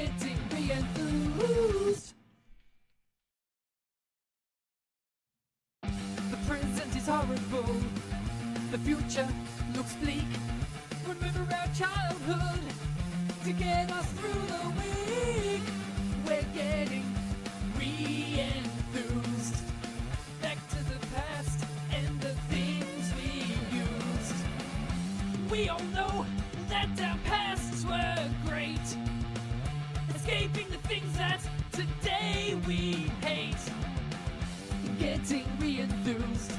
getting re-enthused. The present is horrible, the future looks bleak. Remember our childhood to get us through the week. We're getting re-enthused, back to the past and the things we used. We all know that our pasts were great, escaping the things that today we hate. Getting re-enthused,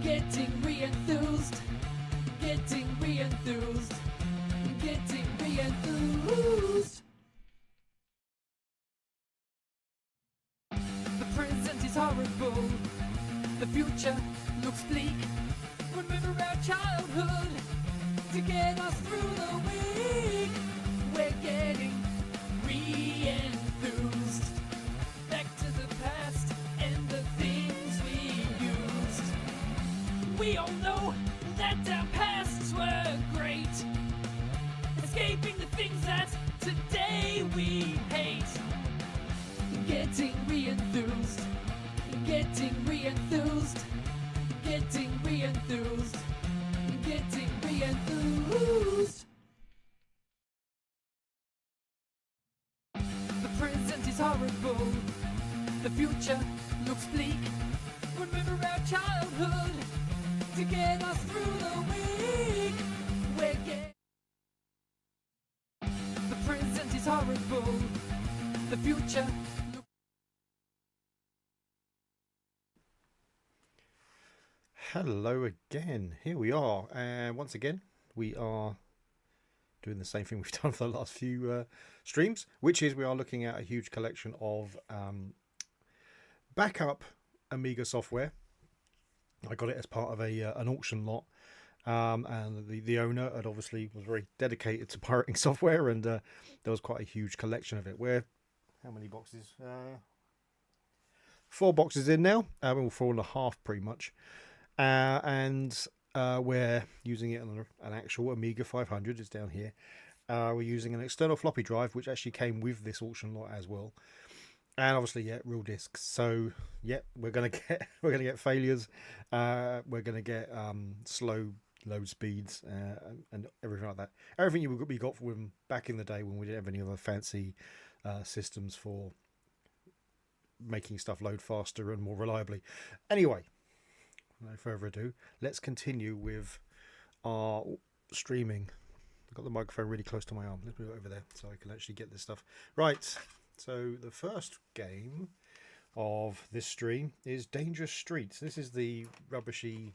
getting re-enthused, getting re-enthused, getting re-enthused. The present is horrible, the future looks bleak. Remember our childhood to get us through the week. We're getting re-enthused, back to the past and the things we used. We all know that our pasts were great, escaping the things that today we hate. Getting re-enthused, getting re-enthused, getting re-enthused, getting re-enthused. The present is horrible, the future looks bleak. Remember our childhood to get us through the week. We're getting... The present is horrible, the future looks... Hello again, here we are, and once again we are doing the same thing we've done for the last few streams, which is we are looking at a huge collection of backup Amiga software. I got it as part of an auction lot, and the owner had obviously was very dedicated to pirating software, and there was quite a huge collection of it. How many boxes? 4 boxes in now, well, 4.5 pretty much. And we're using it on an actual Amiga 500. It's down here. We're using an external floppy drive, which actually came with this auction lot as well. And obviously, yeah, real discs. So, yeah, we're gonna get failures. We're gonna get slow load speeds and everything like that. Everything we got from them back in the day when we didn't have any other fancy systems for making stuff load faster and more reliably. Anyway. No further ado, let's continue with our streaming. I've got the microphone really close to my arm. Let's move it over there so I can actually get this stuff. Right, so the first game of this stream is Dangerous Streets. This is the rubbishy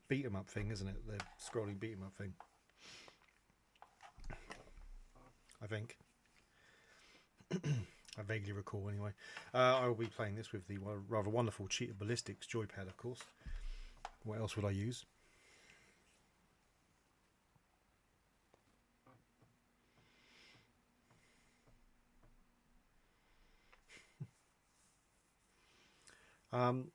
beat 'em up thing, isn't it? The scrolling beat 'em up thing, I think. I vaguely recall anyway. I will be playing this with the rather wonderful Cheetah Ballistics joypad, of course. What else would I use?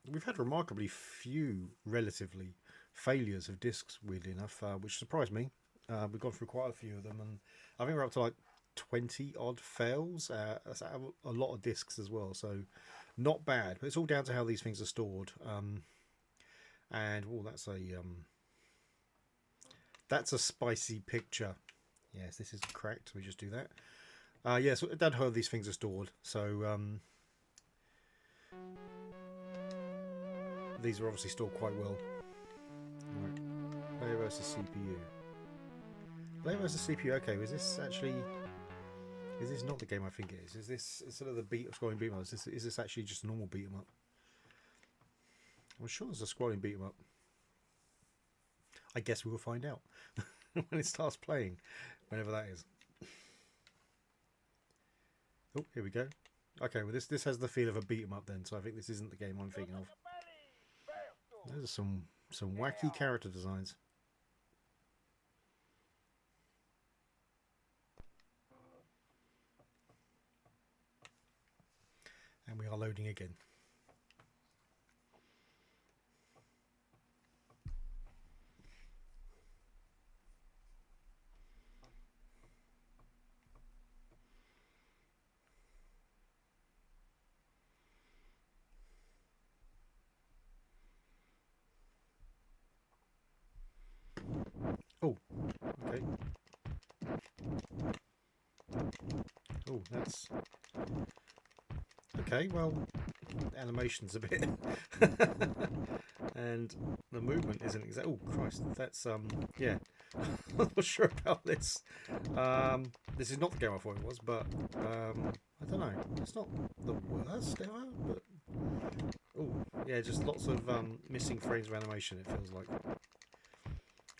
We've had remarkably few, relatively, failures of discs, weirdly enough, which surprised me. We've gone through quite a few of them, and I think we're up to like 20 odd fails. That's a lot of discs as well, so not bad, but it's all down to how these things are stored. And oh, that's a spicy picture. Yes, this is correct. We just do that. Yeah, so that's how these things are stored. So these are obviously stored quite well. Right. Player versus CPU. Player versus CPU. Okay, is this not the game I think it is? Is this instead of the scrolling beat 'em up? Is this actually just a normal beat 'em up? I'm sure there's a scrolling beat 'em up. I guess we will find out when it starts playing, whenever that is. Oh, here we go. Okay, well this has the feel of a beat 'em up then, so I think this isn't the game I'm thinking of. Those are some wacky character designs. And we are loading again. Oh, that's okay. Well, animation's a bit, and the movement isn't exact. Oh Christ, that's yeah. I'm not sure about this. This is not the game I thought it was, but I don't know. It's not the worst ever, but oh yeah, just lots of missing frames of animation. It feels like,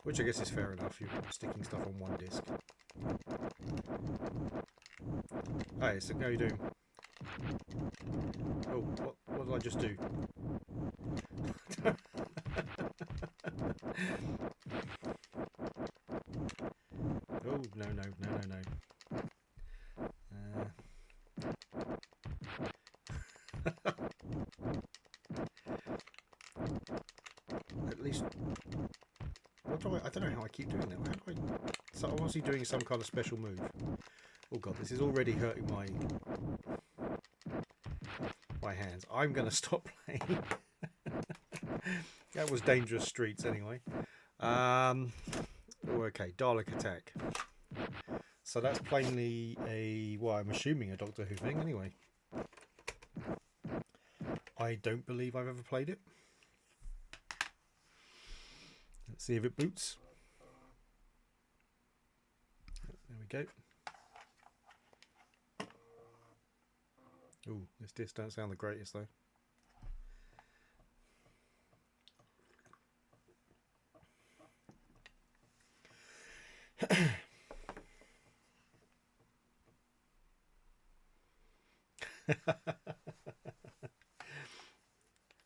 which I guess is fair enough. You're sticking stuff on one disc. Hey, so how are you doing? Oh, what did I just do? Oh no no no no no. At least, what do I don't know how I keep doing that. How do I? So I'm obviously doing some kind of special move. Oh god, this is already hurting my hands. I'm gonna stop playing. That was Dangerous Streets anyway. Oh, okay, Dalek Attack. So that's plainly a, well, I'm assuming a Doctor Who thing anyway. I don't believe I've ever played it. Let's see if it boots. There we go. Ooh, this disc don't sound the greatest though.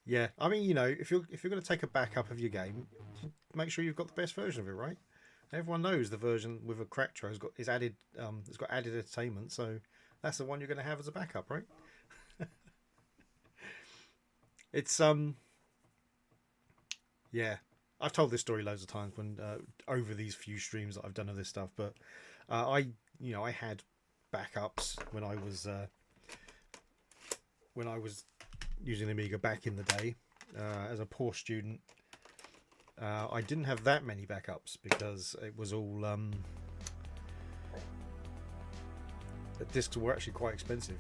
Yeah, I mean, you know, if you're going to take a backup of your game, make sure you've got the best version of it, right? Everyone knows the version with a crack tray it's got added entertainment, so that's the one you're going to have as a backup, right? It's yeah, I've told this story loads of times when over these few streams that I've done of this stuff, but I had backups when I was using Amiga back in the day as a poor student. I didn't have that many backups because it was all the discs were actually quite expensive.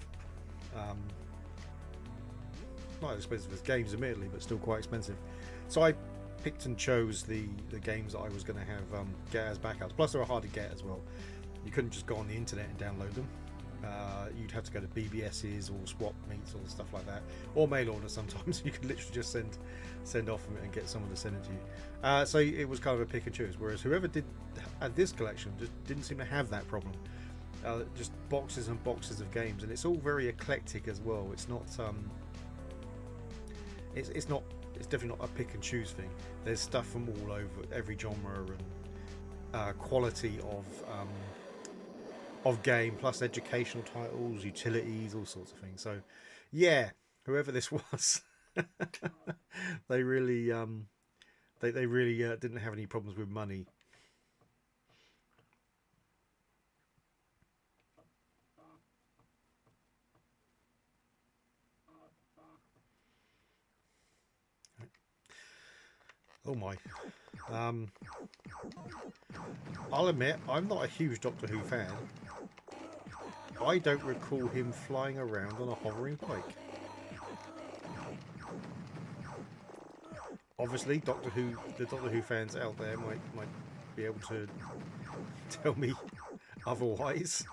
Not as expensive as games, admittedly, but still quite expensive. So I picked and chose the games that I was going to have get as backups. Plus, they were hard to get as well. You couldn't just go on the internet and download them. You'd have to go to BBS's or swap meets or stuff like that, or mail order. Sometimes you could literally just send off and get someone to send it to you. So it was kind of a pick and choose. Whereas whoever did this collection just didn't seem to have that problem. Just boxes and boxes of games, and it's all very eclectic as well. It's not it's definitely not a pick and choose thing. There's stuff from all over, every genre and quality of game, plus educational titles, utilities, all sorts of things. So yeah, whoever this was, they really they really didn't have any problems with money. Oh my. I'll admit, I'm not a huge Doctor Who fan. I don't recall him flying around on a hovering bike. Obviously, the Doctor Who fans out there might be able to tell me otherwise.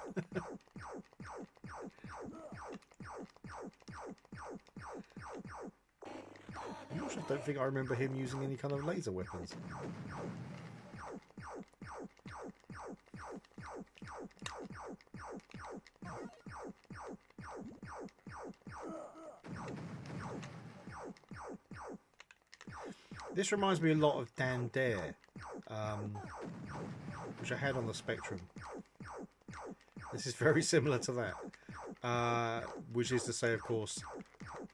I just don't think I remember him using any kind of laser weapons. This reminds me a lot of Dan Dare, which I had on the Spectrum. This is very similar to that, which is to say, of course,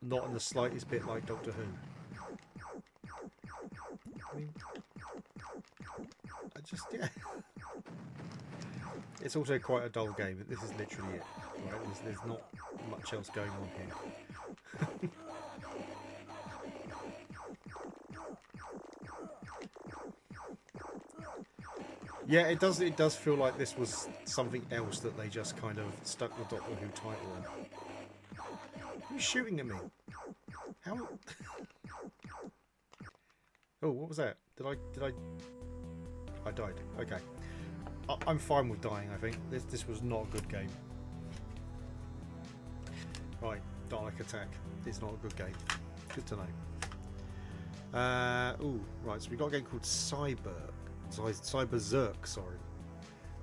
not in the slightest bit like Doctor Who. I mean, yeah. It's also quite a dull game, but this is literally it. Right? There's not much else going on here. Yeah, it does. It does feel like this was something else that they just kind of stuck the Doctor Who title on. Who's shooting at me? How? Oh, what was that? Did I? I died. Okay. I'm fine with dying. I think this was not a good game. Right, Dalek Attack. It's not a good game. Good to know. Ooh, right. So we got a game called Cyberzerk. Sorry,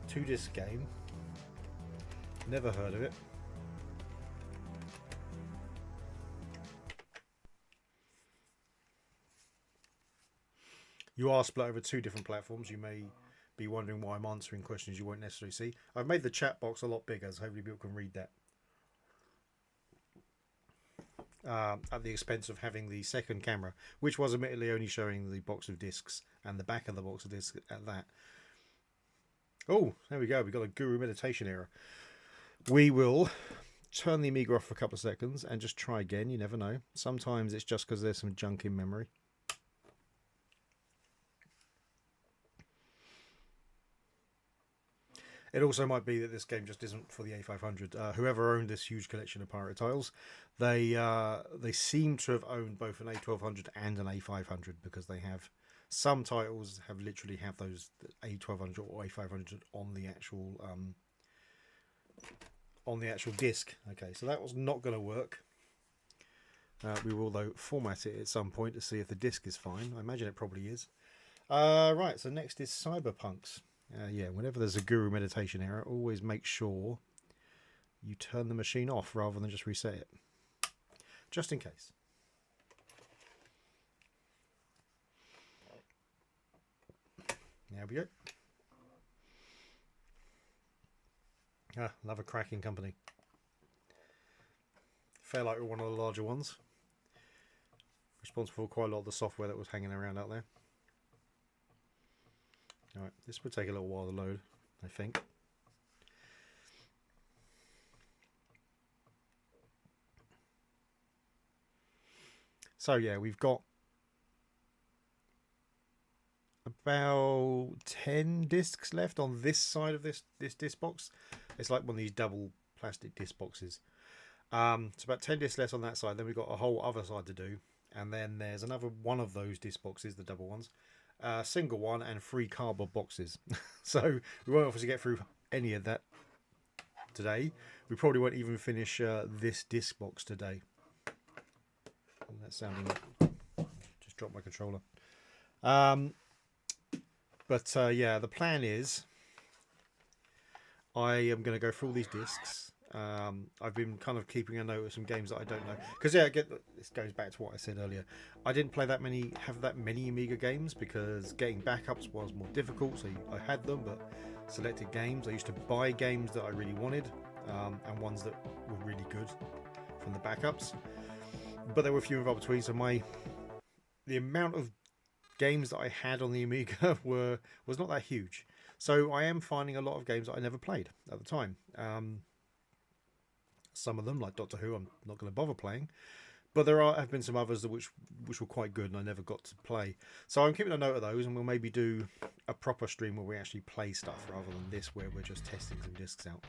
2-disc game. Never heard of it. You are split over 2 different platforms. You may be wondering why I'm answering questions you won't necessarily see. I've made the chat box a lot bigger, so hopefully people can read that. At the expense of having the second camera, which was admittedly only showing the box of discs and the back of the box of discs at that. Oh, there we go. We've got a Guru meditation error. We will turn the Amiga off for a couple of seconds and just try again. You never know. Sometimes it's just because there's some junk in memory. It also might be that this game just isn't for the A500. Whoever owned this huge collection of pirate tiles, they seem to have owned both an A1200 and an A500, because they have some titles have literally have those A1200 or A500 on the actual disc. Okay, so that was not going to work. We will though format it at some point to see if the disc is fine. I imagine it probably is. Right, so next is Cyberpunks. Yeah, whenever there's a Guru meditation error, always make sure you turn the machine off rather than just reset it, just in case. There we go. Love a cracking company. Fair like one of the larger ones. Responsible for quite a lot of the software that was hanging around out there. Alright, this would take a little while to load, I think. So yeah, we've got about 10 discs left on this side of this disc box. It's like one of these double plastic disc boxes. It's about 10 discs left on that side. Then we've got a whole other side to do, and then there's another one of those disc boxes, the double ones. Single one and 3 cardboard boxes. So we won't obviously get through any of that today. We probably won't even finish this disc box today. And that's sounding like... just dropped my controller. Yeah, the plan is I am going to go through all these discs. I've been kind of keeping a note of some games that I don't know, because yeah, this goes back to what I said earlier. I didn't have that many Amiga games because getting backups was more difficult. So I had them, but selected games. I used to buy games that I really wanted, and ones that were really good from the backups. But there were few and far between. So the amount of games that I had on the Amiga was not that huge. So I am finding a lot of games that I never played at the time. Some of them, like Doctor Who, I'm not going to bother playing, but there have been some others which were quite good and I never got to play. So I'm keeping a note of those, and we'll maybe do a proper stream where we actually play stuff rather than this where we're just testing some discs out.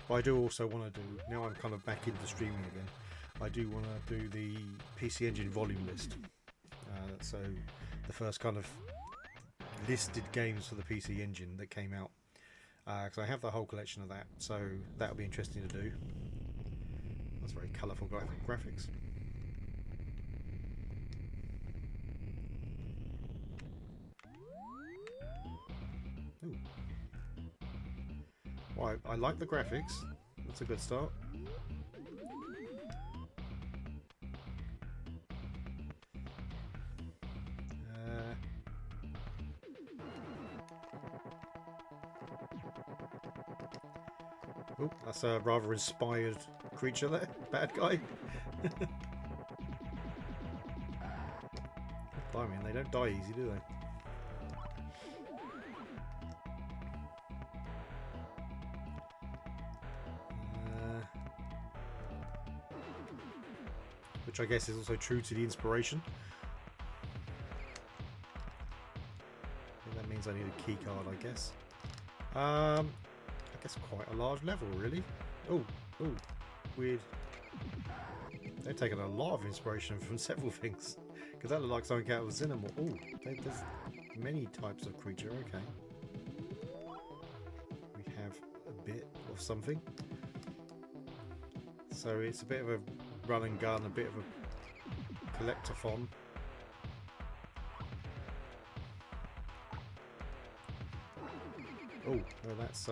But I do also want to do, now I'm kind of back into streaming again, I do want to do the PC Engine volume list. So the first kind of listed games for the PC Engine that came out. Because I have the whole collection of that, so that'll be interesting to do. That's very colourful graphics. Ooh. Well, I like the graphics. That's a good start. Oh, that's a rather inspired creature there. Bad guy. I mean, they don't die easy, do they? Which I guess is also true to the inspiration. I need a key card, I guess. I guess quite a large level, really. Oh, weird. They've taken a lot of inspiration from several things, because that looked like something out of Xenomorph. Oh, there's many types of creature. Okay, we have a bit of something. So it's a bit of a run and gun, a bit of a collectathon. Oh, well, that's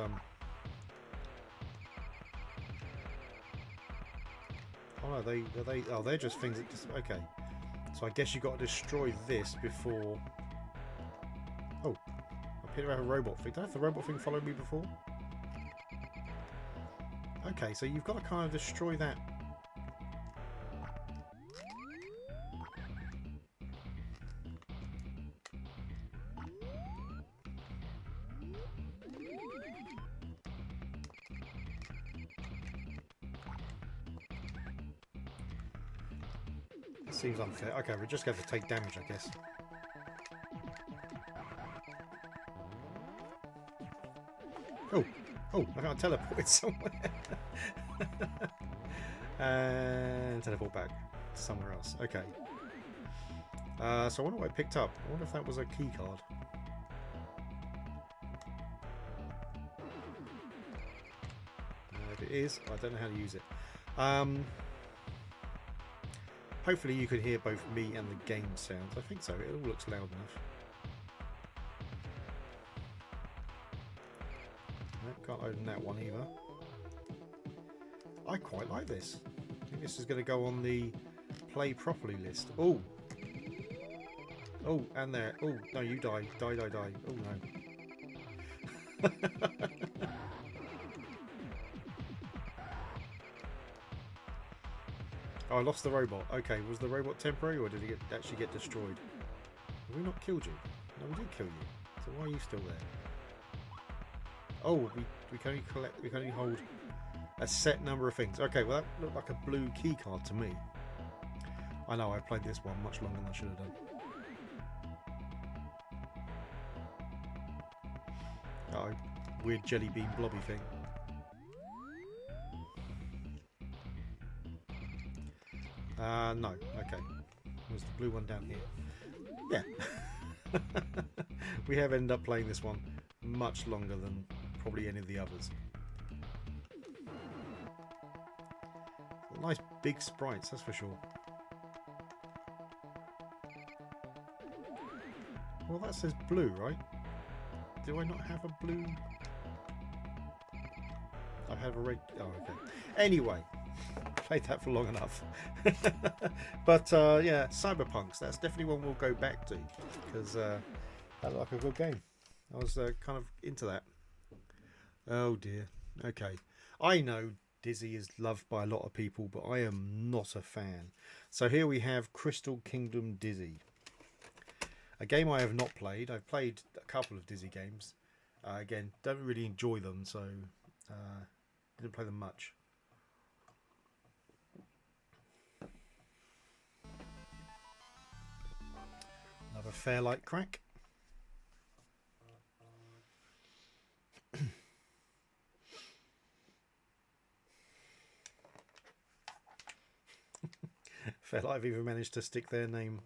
Oh no, they're just things that just okay. So I guess you got to destroy this before. Oh, I appear to have a robot thing. Did I have the robot thing follow me before? Okay, so you've got to kind of destroy that. Seems unfair. Okay, we're just going to take damage, I guess. Oh, I got teleported somewhere. And teleport back to somewhere else. Okay. So I wonder what I picked up. I wonder if that was a key card. If it is, I don't know how to use it. Hopefully you can hear both me and the game sounds. I think so. It all looks loud enough. Nope, can't open that one either. I quite like this. I think this is going to go on the play properly list. Oh! Oh, and there. Oh, no, you die. Die. Oh, no. Oh, I lost the robot. Okay, was the robot temporary or did it actually get destroyed? Have we not killed you? No, we did kill you. So why are you still there? Oh, we can only collect. We can only hold a set number of things. Okay, well that looked like a blue key card to me. I know I played this one much longer than I should have done. Oh, weird jelly bean blobby thing. No. Okay. Was the blue one down here? Yeah. We have ended up playing this one much longer than probably any of the others. Nice big sprites, that's for sure. Well, that says blue, right? Do I not have a blue? I have a red. Oh, okay. Anyway. Played that for long enough. But yeah, Cyberpunks, that's definitely one we'll go back to because that looked like a good game. I was kind of into that. Oh dear. Okay, I know Dizzy is loved by a lot of people, but I am not a fan. So here we have Crystal Kingdom Dizzy, a game I have not played. I've played a couple of Dizzy games. Again, don't really enjoy them, so didn't play them much. Another Fairlight crack. Fairlight have even managed to stick their name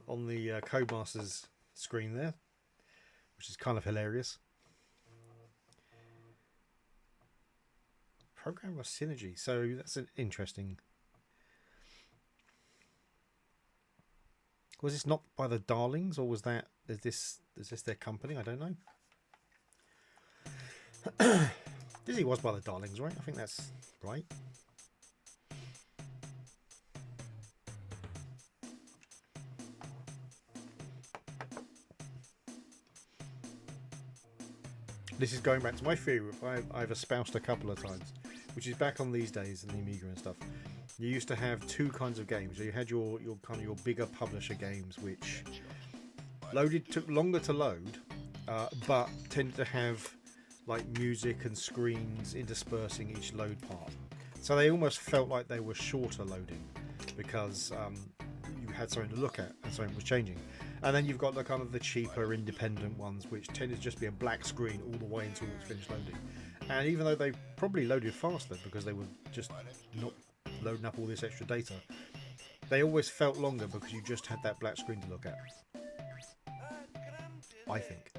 on the Codemasters screen there, which is kind of hilarious. Program of Synergy, so that's an interesting. Was this not by the Darlings, or was that is this their company? I don't know. Dizzy was by the Darlings, right? I think that's right. This is going back to my theory, which I've espoused a couple of times, which is back on these days in the Amiga and stuff. You used to have two kinds of games. You had your kind of your bigger publisher games, which took longer to load, but tended to have like music and screens interspersing each load part. So they almost felt like they were shorter loading because you had something to look at and something was changing. And then you've got the kind of the cheaper independent ones, which tend to just be a black screen all the way until it's finished loading. And even though they probably loaded faster because they were just not loading up all this extra data, they always felt longer because you just had that black screen to look at. I think.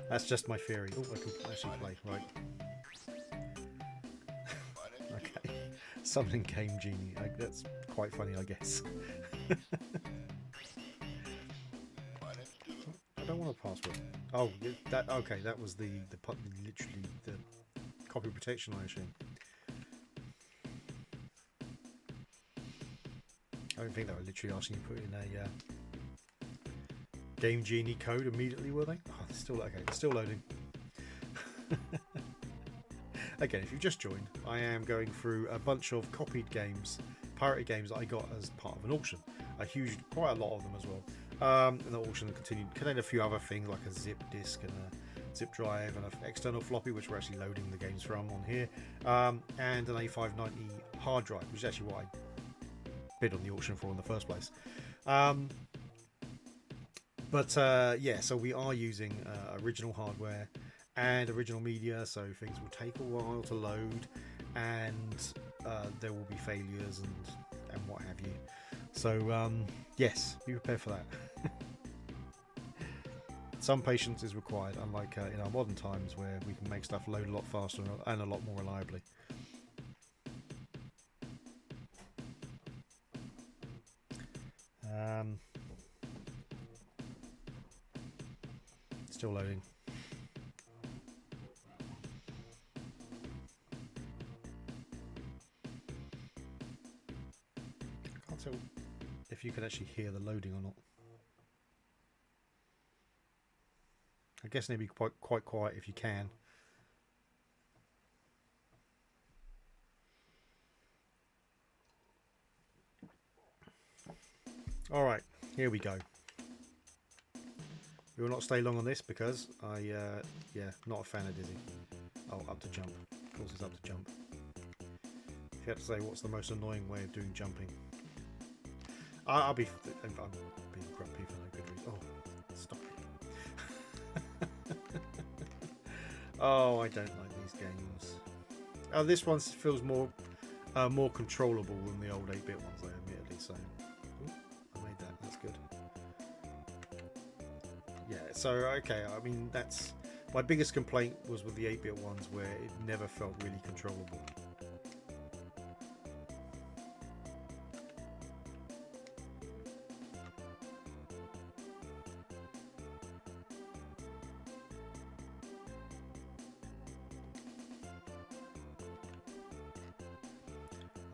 That's just my theory. Oh, I could actually play. Right. Okay. Something came genie. That's quite funny, I guess. I don't want a password. Oh, that okay. That was literally the copy protection, I assume. I don't think they were literally asking you to put in a Game Genie code immediately, were they? Oh, it's still okay. It's still loading. Again, if you've just joined, I am going through a bunch of copied games, pirated games that I got as part of an auction. Quite a lot of them as well. And the auction contained a few other things like a zip disk and a zip drive and an external floppy, which we're actually loading the games from on here, and an A500 hard drive, which is actually what I bid on the auction for in the first place. Yeah, so we are using original hardware and original media, so things will take a while to load, and there will be failures and what have you. So yes, be prepared for that. Some patience is required, unlike in our modern times where we can make stuff load a lot faster and a lot more reliably. Still loading. I can't tell if you can actually hear the loading or not. I guess it'd be quite quiet if you can. All right, here we go. We will not stay long on this because not a fan of Dizzy. Oh, up to jump. Of course it's up to jump. If you had to say what's the most annoying way of doing jumping, I'm being grumpy for no good reason. Oh, stop it. Oh, I don't like these games. Oh, this one feels more controllable than the old 8-bit ones, though, admittedly. So, I made that. That's good. Yeah. So, okay. I mean, that's my biggest complaint was with the 8-bit ones, where it never felt really controllable.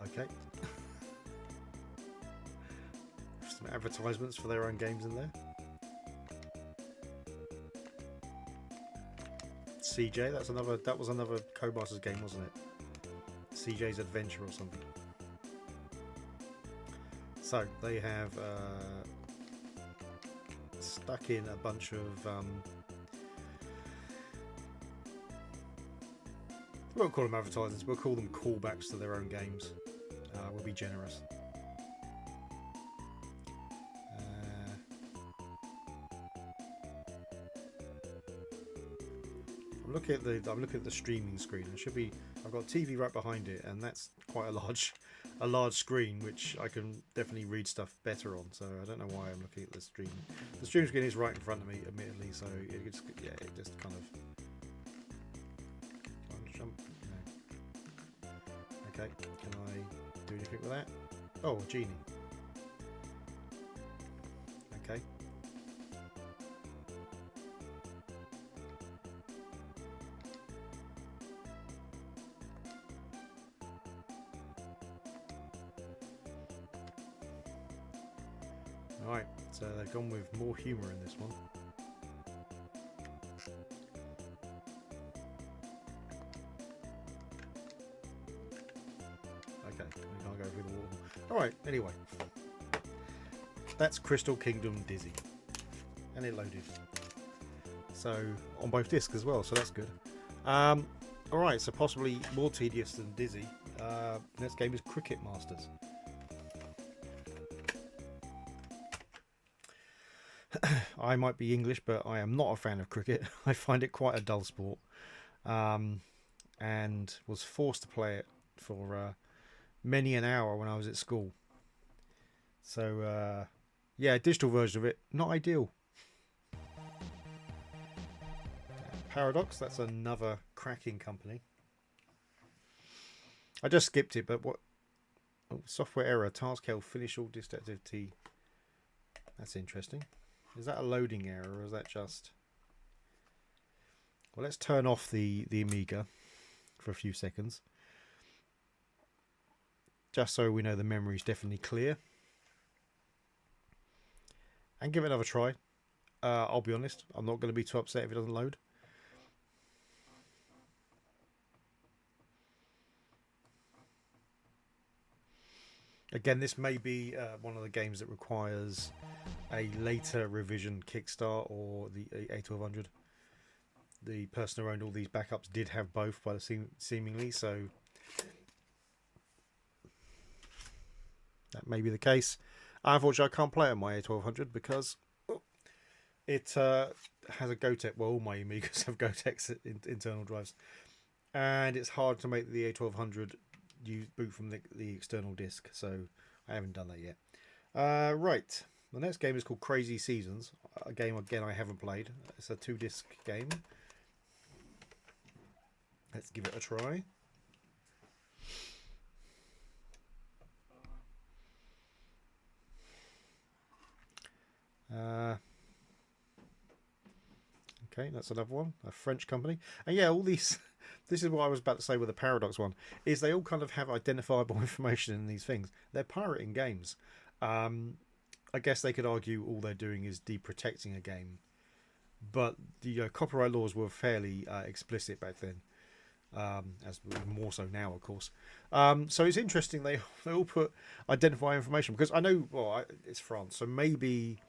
Okay. Some advertisements for their own games in there. CJ, that was another Codemasters game, wasn't it? CJ's Adventure or something. So they have stuck in a bunch of we won't call them advertisements, we'll call them callbacks to their own games. We'll be generous. I'm looking at the streaming screen. I've got TV right behind it, and that's quite a large screen, which I can definitely read stuff better on. So I don't know why I'm looking at the stream. The stream screen is right in front of me, admittedly. So it just kind of jump. No. Okay, can I do anything with that? Oh, genie. Okay. Alright, so they've gone with more humour in this one. Okay, we can't go through the wall. Alright, anyway. That's Crystal Kingdom Dizzy. And it loaded. So, on both discs as well, so that's good. Alright, so possibly more tedious than Dizzy. Next game is Cricket Masters. I might be English, but I am not a fan of cricket. I find it quite a dull sport, and was forced to play it for many an hour when I was at school. So yeah, digital version of it, not ideal. Paradox, that's another cracking company. I just skipped it, but what? Oh, software error. Task held. Finish all disk activity. That's interesting. Is that a loading error, or is that just? Well, let's turn off the Amiga for a few seconds, just so we know the memory is definitely clear, and give it another try. I'll be honest, I'm not going to be too upset if it doesn't load. Again, this may be one of the games that requires a later revision kickstart, or the A1200. The person who owned all these backups did have both, by the seemingly, so that may be the case. Unfortunately, I can't play it on my A1200 because it has a Gotek. Well, all my Amigas have Gotek internal drives, and it's hard to make the A1200 boot from the external disk, so I haven't done that yet. Right, the next game is called Crazy Seasons, a game again I haven't played. It's a 2-disc game. Let's give it a try. Okay, that's another one, a French company. And yeah, all these, this is what I was about to say with the Paradox one, is they all kind of have identifiable information in these things. They're pirating games. I guess they could argue all they're doing is deprotecting a game, but the copyright laws were fairly explicit back then, as more so now, of course. So it's interesting they all put identifying information, because I know, well, it's France, so maybe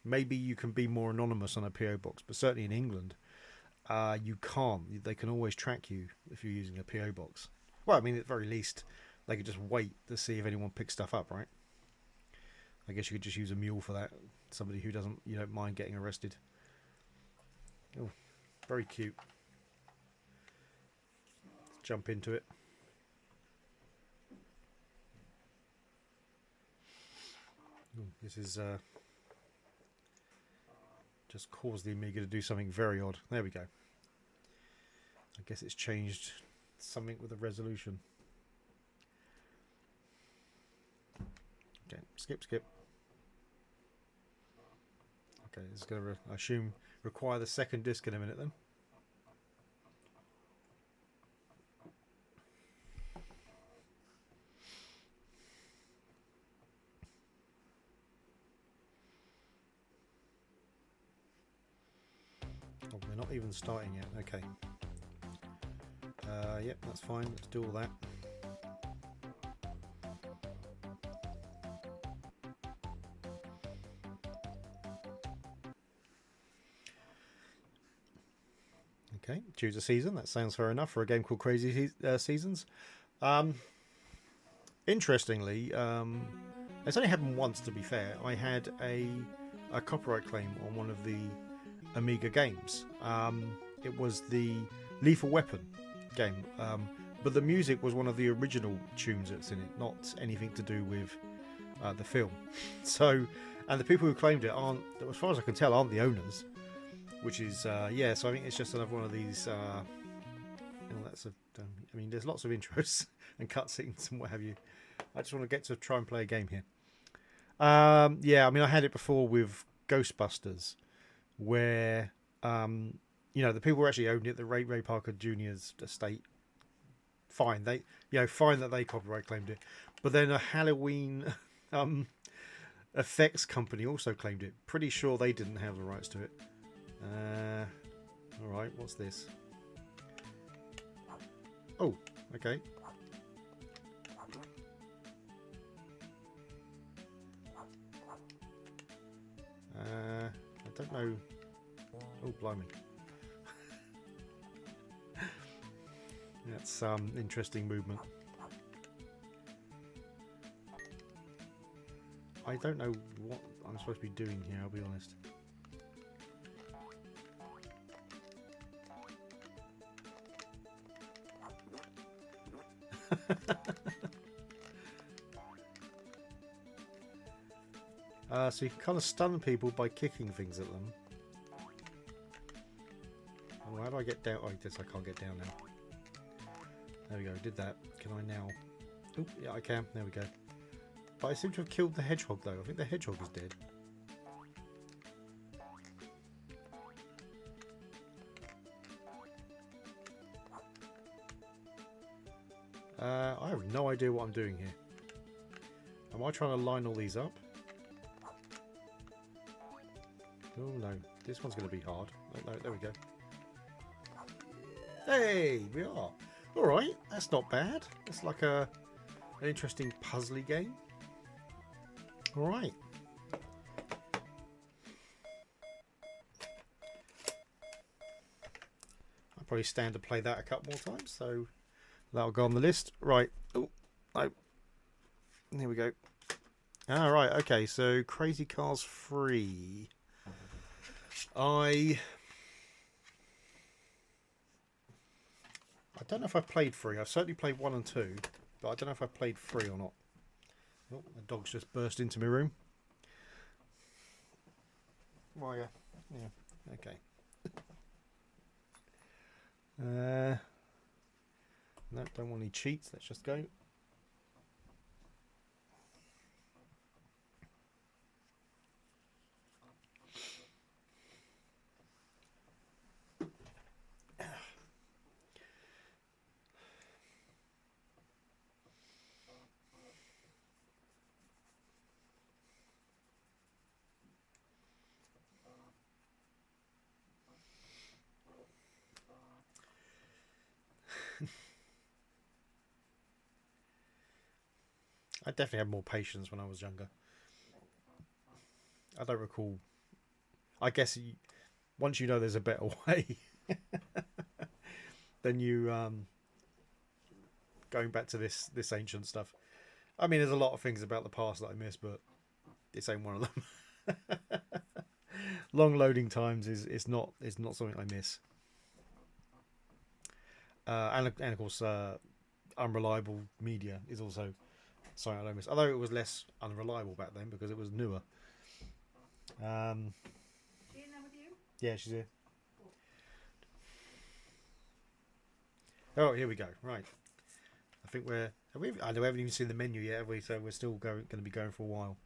you can be more anonymous on a PO box, but certainly in England, you can't. They can always track you if you're using a PO box. Well, I mean, at the very least, they could just wait to see if anyone picks stuff up, right? I guess you could just use a mule for that. Somebody who you don't mind getting arrested. Oh, very cute. Let's jump into it. Ooh, this is just caused the Amiga to do something very odd. There we go. I guess it's changed something with the resolution. Okay, skip. Okay, it's going to, I assume, require the second disc in a minute then. Oh, we're not even starting yet. Okay. Yep, that's fine. Let's do all that. Okay, choose a season. That sounds fair enough for a game called Crazy Seasons. Interestingly, it's only happened once, to be fair. I had a copyright claim on one of the Amiga games. It was the Lethal Weapon game, but the music was one of the original tunes that's in it, not anything to do with the film. So, and the people who claimed it aren't, as far as I can tell, aren't the owners. Which is yeah, so I think it's just another one of these. I mean, there's lots of intros and cutscenes and what have you. I just want to get to try and play a game here. Yeah, I mean, I had it before with Ghostbusters, where the people who actually owned it, the Ray Parker Jr.'s estate. Fine, fine that they copyright claimed it, but then a Halloween effects company also claimed it. Pretty sure they didn't have the rights to it. Alright, what's this? Oh, okay. I don't know. Oh, blimey. That's interesting movement. I don't know what I'm supposed to be doing here, I'll be honest. So you can kind of stun people by kicking things at them. Oh, how do I get down? Oh, I guess I can't get down now. There we go, did that. Can I now? Oh, yeah, I can. There we go. But I seem to have killed the hedgehog, though. I think the hedgehog is dead. I have no idea what I'm doing here. Am I trying to line all these up? Oh no, this one's going to be hard. No, there we go. Hey, we are. Alright, that's not bad. It's like an interesting puzzly game. Alright. I'll probably stand to play that a couple more times, so that'll go on the list. Right. Oh, no. Here we go. Alright, okay, so Crazy Cars 3. I don't know if I've played 3. I've certainly played 1 and 2, but I don't know if I've played 3 or not. Oh, the dog's just burst into my room. Well, yeah, okay. No, don't want any cheats. Let's just go. I definitely had more patience when I was younger. I don't recall. I guess once you know there's a better way, then you going back to this ancient stuff. I mean, there's a lot of things about the past that I miss, but this ain't one of them. Long loading times is not something I miss. And of course, unreliable media is also something I don't miss. Although it was less unreliable back then because it was newer. She in there with you? Yeah, she's here. Oh, here we go. Right. I think we haven't even seen the menu yet, have we? So we're still going to be going for a while.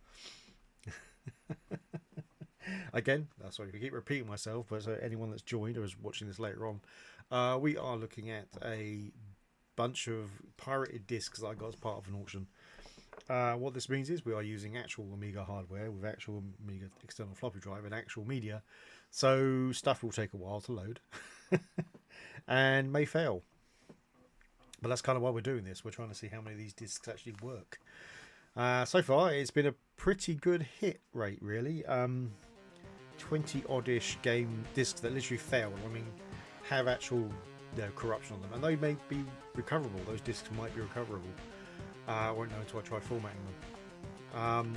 Again, sorry, I keep repeating myself, but anyone that's joined or is watching this later on, we are looking at a bunch of pirated discs that I got as part of an auction. What this means is we are using actual Amiga hardware with actual Amiga external floppy drive and actual media, so stuff will take a while to load and may fail. But that's kind of why we're doing this. We're trying to see how many of these discs actually work. So far, it's been a pretty good hit rate, really. 20 oddish game discs that literally fail. I mean, have actual corruption on them, and they may be recoverable. Those discs might be recoverable. I won't know until I try formatting them.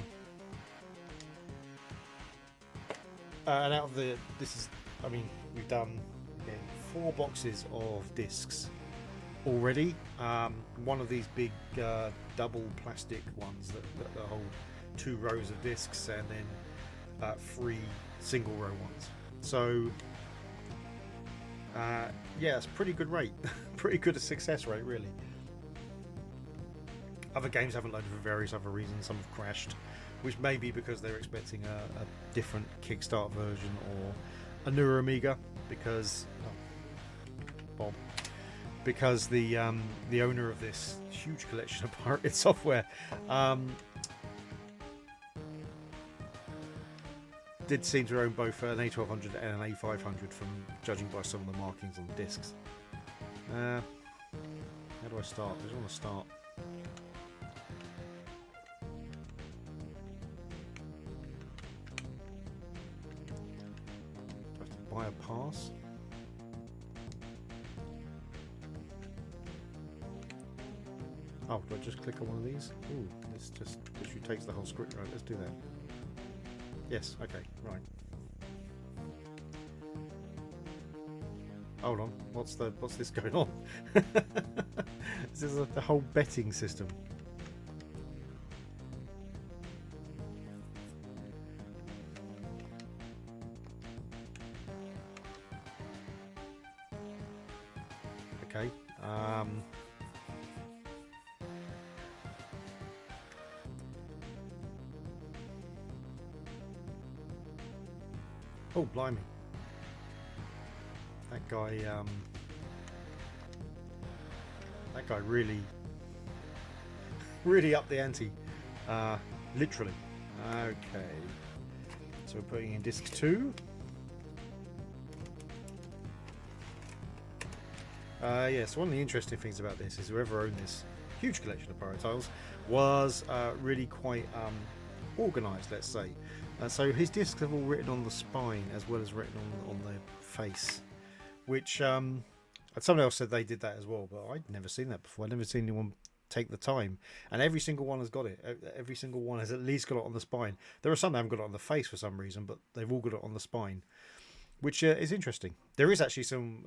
And out of we've done 4 boxes of discs already. One of these big double plastic ones that hold 2 rows of discs, and then 3 single row ones. So yeah, it's a pretty good rate. Pretty good success rate, really. Other games haven't loaded for various other reasons. Some have crashed, which may be because they're expecting a different Kickstart version or a newer Amiga, because because the owner of this huge collection of pirated software did seem to own both an A1200 and an A500, from judging by some of the markings on the discs. How do I start? I just want to start. Do I have to buy a pass? Oh, do I just click on one of these? Ooh, this just literally takes the whole script. Right, let's do that. Yes, okay, right. hold on. What's this going on? This is the whole betting system. Okay. Oh, blimey. That guy really upped the ante. Literally. Okay. So we're putting in disc 2. Yes, one of the interesting things about this is whoever owned this huge collection of Pyro tiles was really quite organised, let's say. So his discs are all written on the spine as well as written on the face, which someone else said they did that as well, but I'd never seen that before. I'd never seen anyone take the time, and every single one has got it. Every single one has at least got it on the spine. There are some that haven't got it on the face for some reason, but they've all got it on the spine, which is interesting. There is actually some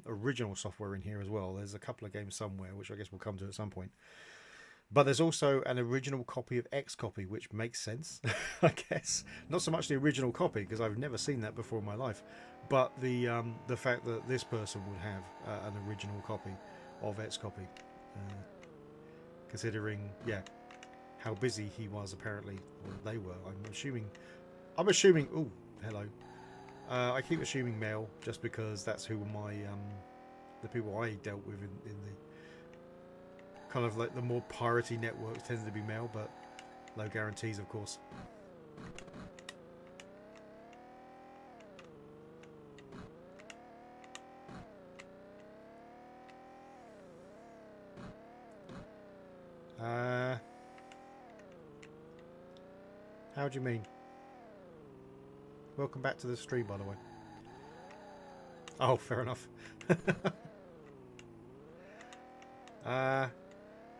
original software in here as well. There's a couple of games somewhere, which I guess we'll come to at some point. But there's also an original copy of X-Copy, which makes sense, I guess. Not so much the original copy, because I've never seen that before in my life, but the fact that this person would have an original copy of X-Copy, considering, yeah, how busy he was apparently, or they were. I'm assuming. Oh, hello. I keep assuming male, just because that's who my the people I dealt with in the kind of like the more piratey networks tended to be male, but no guarantees, of course. How do you mean? Welcome back to the stream, by the way. Oh, fair enough.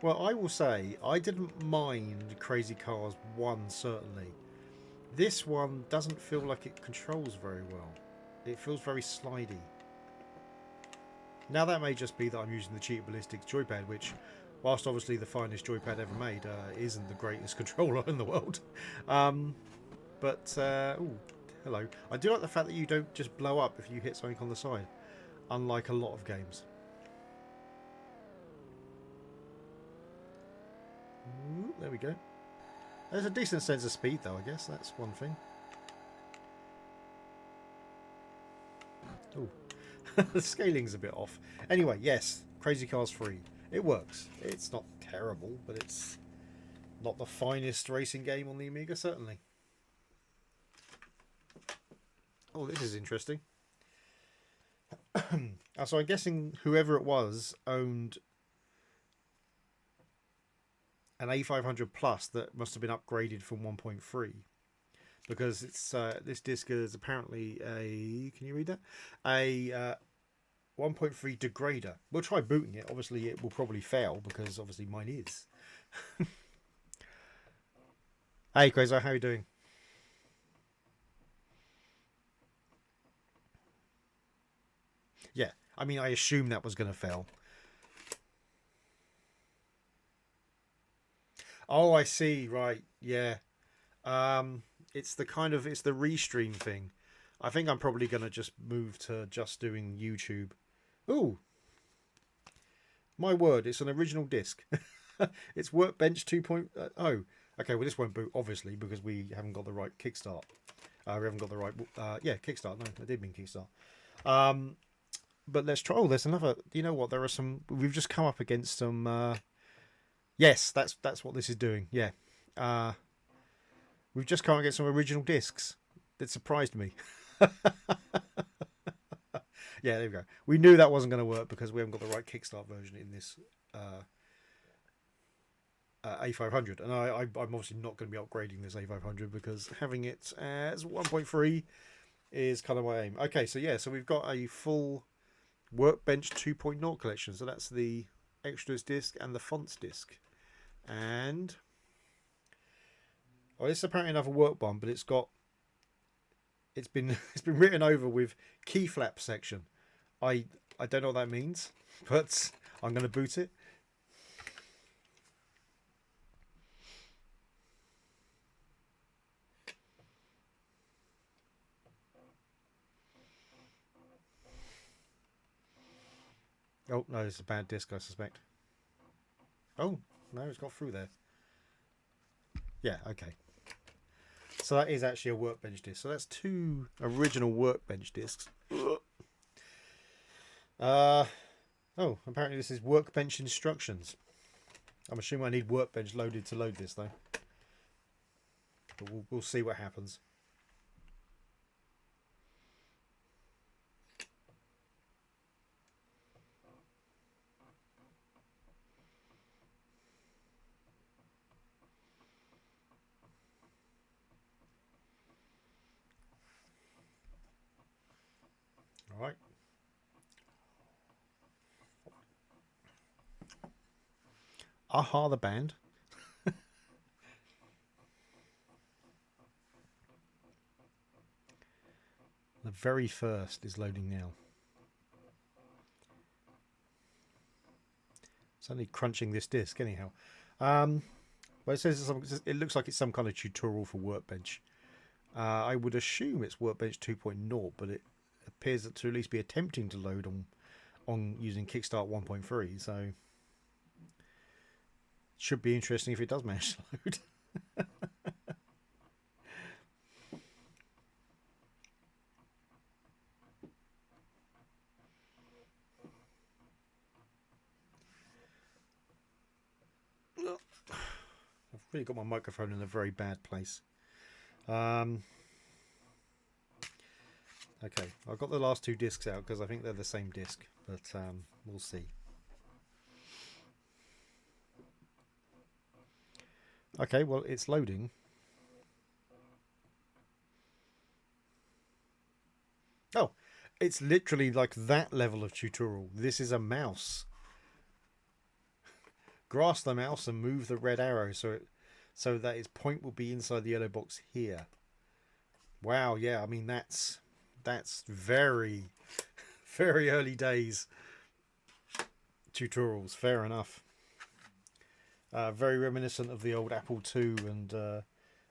Well, I will say I didn't mind Crazy Cars 1, certainly. This one doesn't feel like it controls very well. It feels very slidey. Now, that may just be that I'm using the cheap ballistics joypad, which, whilst obviously the finest joypad ever made, isn't the greatest controller in the world. Ooh, hello. I do like the fact that you don't just blow up if you hit something on the side, unlike a lot of games. Ooh, there we go. There's a decent sense of speed, though, I guess. That's one thing. Ooh. The scaling's a bit off. Anyway, yes, Crazy Cars 3. It works. It's not terrible, but it's not the finest racing game on the Amiga, certainly. Oh, this is interesting. So I'm guessing whoever it was owned an A500 Plus that must have been upgraded from 1.3, because it's this disc is apparently a, can you read that? A 1.3 degrader. We'll try booting it. Obviously it will probably fail because obviously mine is. Hey Crazy, how are you doing? Yeah, I mean, I assume that was going to fail. Oh, I see. Right. Yeah. It's the restream thing. I think I'm probably going to just move to just doing YouTube. Ooh. My word, it's an original disc. It's Workbench 2.0. Okay, well, this won't boot, obviously, because we haven't got the right kickstart. We haven't got the right... yeah, kickstart. No, I did mean kickstart. But let's try... Oh, there's another... You know what? There are some... We've just come up against some... Yes, that's what this is doing. Yeah. We've just come up against some original discs. It surprised me. Yeah, there we go. We knew that wasn't going to work because we haven't got the right kickstart version in this A500. And I'm obviously not going to be upgrading this A500 because having it as 1.3 is kind of my aim. Okay, so yeah, so we've got a full Workbench 2.0 collection. So that's the extras disc and the fonts disc. And this is apparently another work bomb, but it's been written over with key flap section. I don't know what that means, but I'm going to boot it. Oh, no, it's a bad disk, I suspect. Oh, no, it's got through there. Yeah, okay. So that is actually a workbench disk. So that's 2 original workbench disks. Oh, apparently this is workbench instructions. I'm assuming I need workbench loaded to load this, though. But we'll see what happens. All right. Aha, the band. The very first is loading now. It's only crunching this disk anyhow. But it says it looks like it's some kind of tutorial for Workbench. I would assume it's Workbench 2.0, but it appears to at least be attempting to load on using Kickstart 1.3. So it should be interesting if it does manage to load. I've really got my microphone in a very bad place. Okay, I've got the last 2 discs out because I think they're the same disc, but we'll see. Okay, well, it's loading. Oh, it's literally like that level of tutorial. This is a mouse. Grasp the mouse and move the red arrow so that its point will be inside the yellow box here. Wow, yeah, I mean that's very very early days tutorials. Fair enough. Very reminiscent of the old Apple II and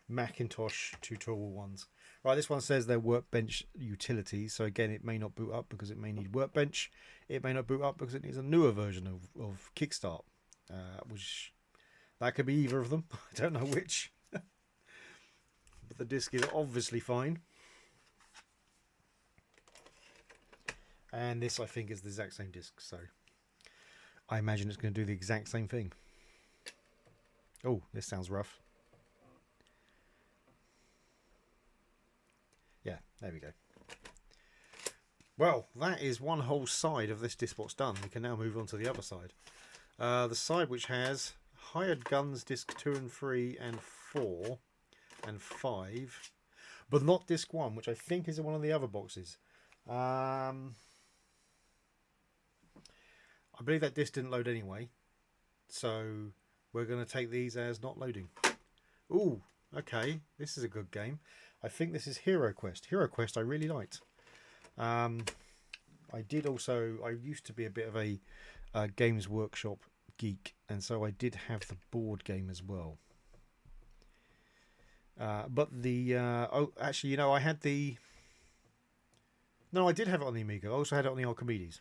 Macintosh tutorial ones. Right, this one says they're Workbench utilities. So again, it may not boot up because it may need Workbench. It may not boot up because it needs a newer version of Kickstart. Which that could be either of them. I don't know which. But the disk is obviously fine. And this, I think, is the exact same disk. So I imagine it's going to do the exact same thing. Oh, this sounds rough. Yeah, there we go. Well, that is one whole side of this diskbox done. We can now move on to the other side. The side which has Hired Guns disc 2 and 3 and 4 and 5, but not disc 1, which I think is in one of the other boxes. I believe that disc didn't load anyway, so we're going to take these as not loading. Ooh, okay, this is a good game. I think this is Hero Quest. Hero Quest I really liked. I used to be a bit of a Games Workshop geek, and so I did have the board game as well. But the actually, you know, I had the I did have it on the Amiga. I also had it on the Archimedes.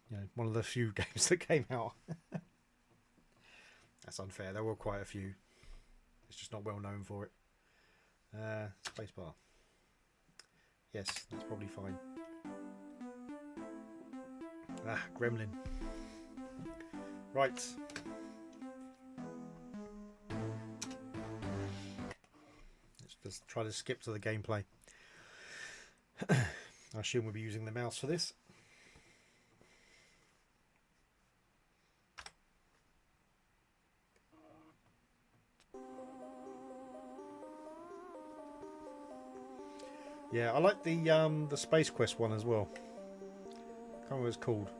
You know, one of the few games that came out. That's unfair. There were quite a few. It's just not well known for it. Spacebar. Yes, that's probably fine. Ah, Gremlin. Right. Let's just try to skip to the gameplay. I assume we'll be using the mouse for this. Yeah, I like the Space Quest one as well. Can't remember what it's called.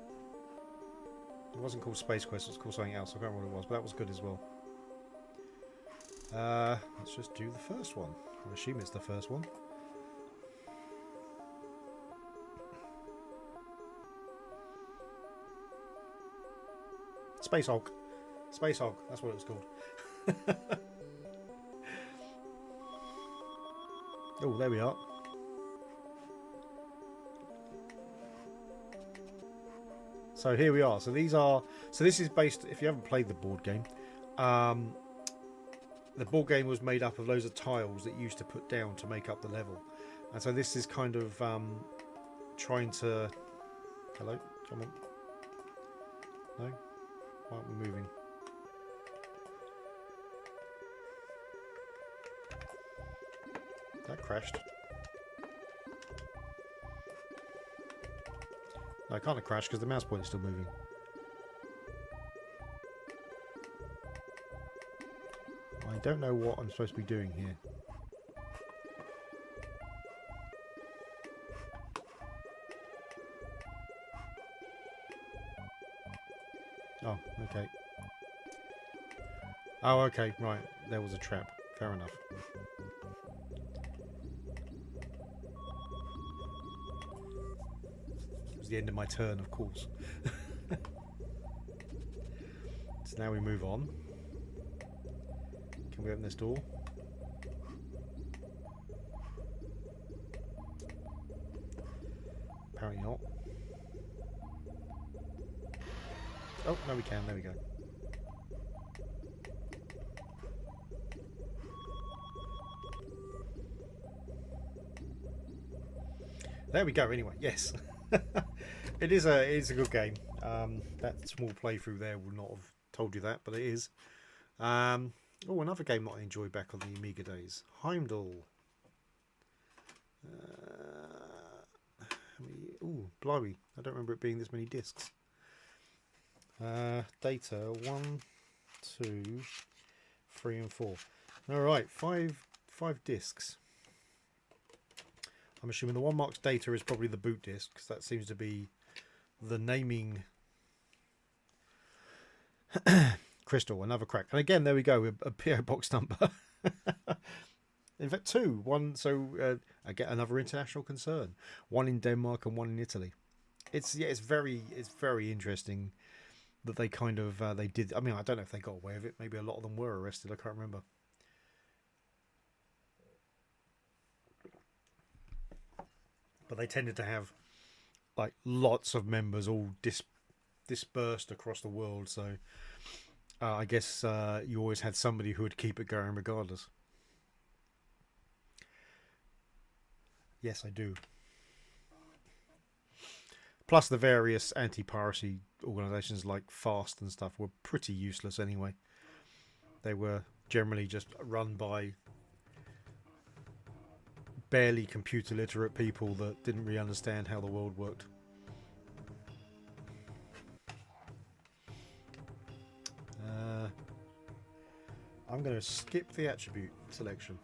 It wasn't called Space Quest, it was called something else. I can't remember what it was, but that was good as well. Let's just do the first one. I assume it's the first one. Space Hog. Space Hog, that's what it was called. Oh, there we are. So here we are. So these are. So this is based. If you haven't played the board game, the board game was made up of loads of tiles that you used to put down to make up the level, and so this is kind of trying to. Hello, come on. No, why aren't we moving? That crashed. No, I can't have crashed because the mouse point is still moving. I don't know what I'm supposed to be doing here. Oh, okay. Oh, okay, right. There was a trap. Fair enough. It was the end of my turn, of course. So now we move on. Can we open this door? Apparently not. Oh, no we can. There we go. There we go. Anyway, yes. It is a good game. That small playthrough there would not have told you that, but it is. Oh, another game that I enjoyed back on the Amiga days. Heimdall. Ooh, blimey. I don't remember it being this many discs. Data 1, 2, 3 and 4. Alright, five discs. I'm assuming the one marked data is probably the boot disc, because that seems to be the naming. Crystal, another crack. And again, there we go, a PO box number. In fact, two. One, so I get another international concern. One in Denmark and one in Italy. It's very interesting that they kind of they did. I mean, I don't know if they got away with it. Maybe a lot of them were arrested. I can't remember. But they tended to have like lots of members all dispersed across the world. So I guess you always had somebody who would keep it going regardless. Yes, I do. Plus the various anti-piracy organisations like FAST and stuff were pretty useless anyway. They were generally just run by barely computer literate people that didn't really understand how the world worked. I'm going to skip the attribute selection.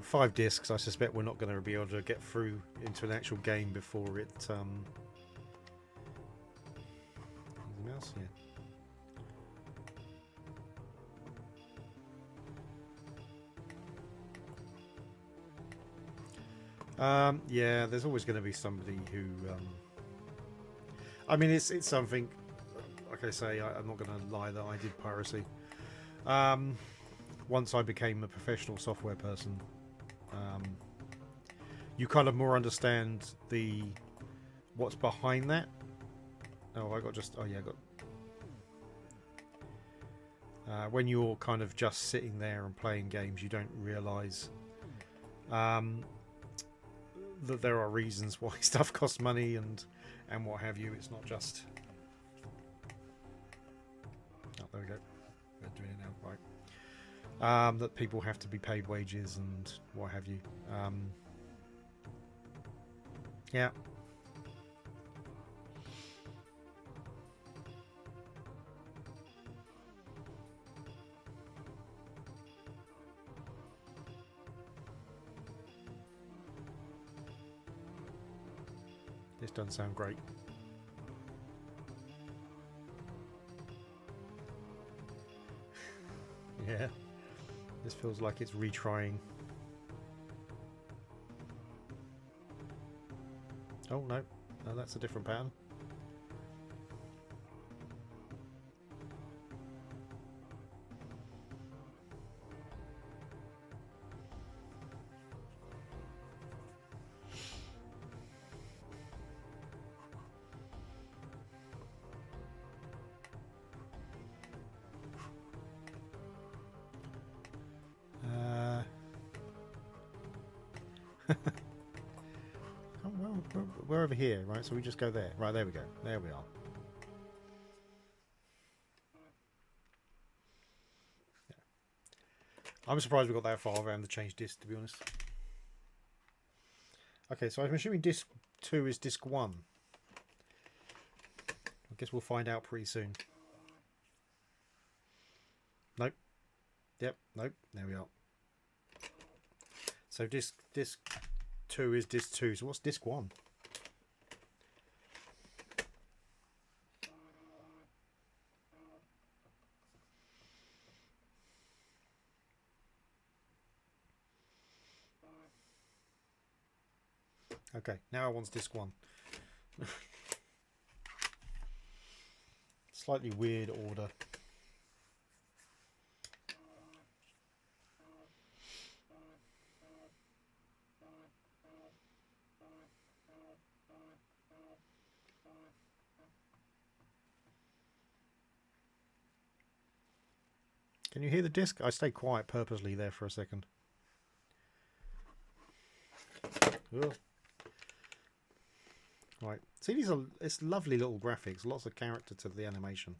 Five discs. I suspect we're not going to be able to get through into an actual game before it. The mouse here. Yeah, there's always going to be somebody who. I mean, it's something. Like I say, I'm not going to lie that I did piracy. Once I became a professional software person. You kind of more understand what's behind that. Oh, I got when you're kind of just sitting there and playing games, you don't realise that there are reasons why stuff costs money and what have you. It's not just. Oh, there we go. We're doing it now, right? That people have to be paid wages and what have you. Yeah. This doesn't sound great. Yeah. This feels like it's retrying. Oh, no. No, that's a different pattern. Oh, well, we're over here, right? So we just go there. Right, there we go. There we are. Yeah. I'm surprised we got that far around the change disc, to be honest. Okay, so I'm assuming disc 2 is disc 1. I guess we'll find out pretty soon. Nope. Yep, nope. There we are. So disc 2 is disc 2. So what's disc 1? Okay, now I want disc 1. Slightly weird order. Can you hear the disc? I stayed quiet purposely there for a second. Ugh. Right. See, it's lovely little graphics, lots of character to the animation.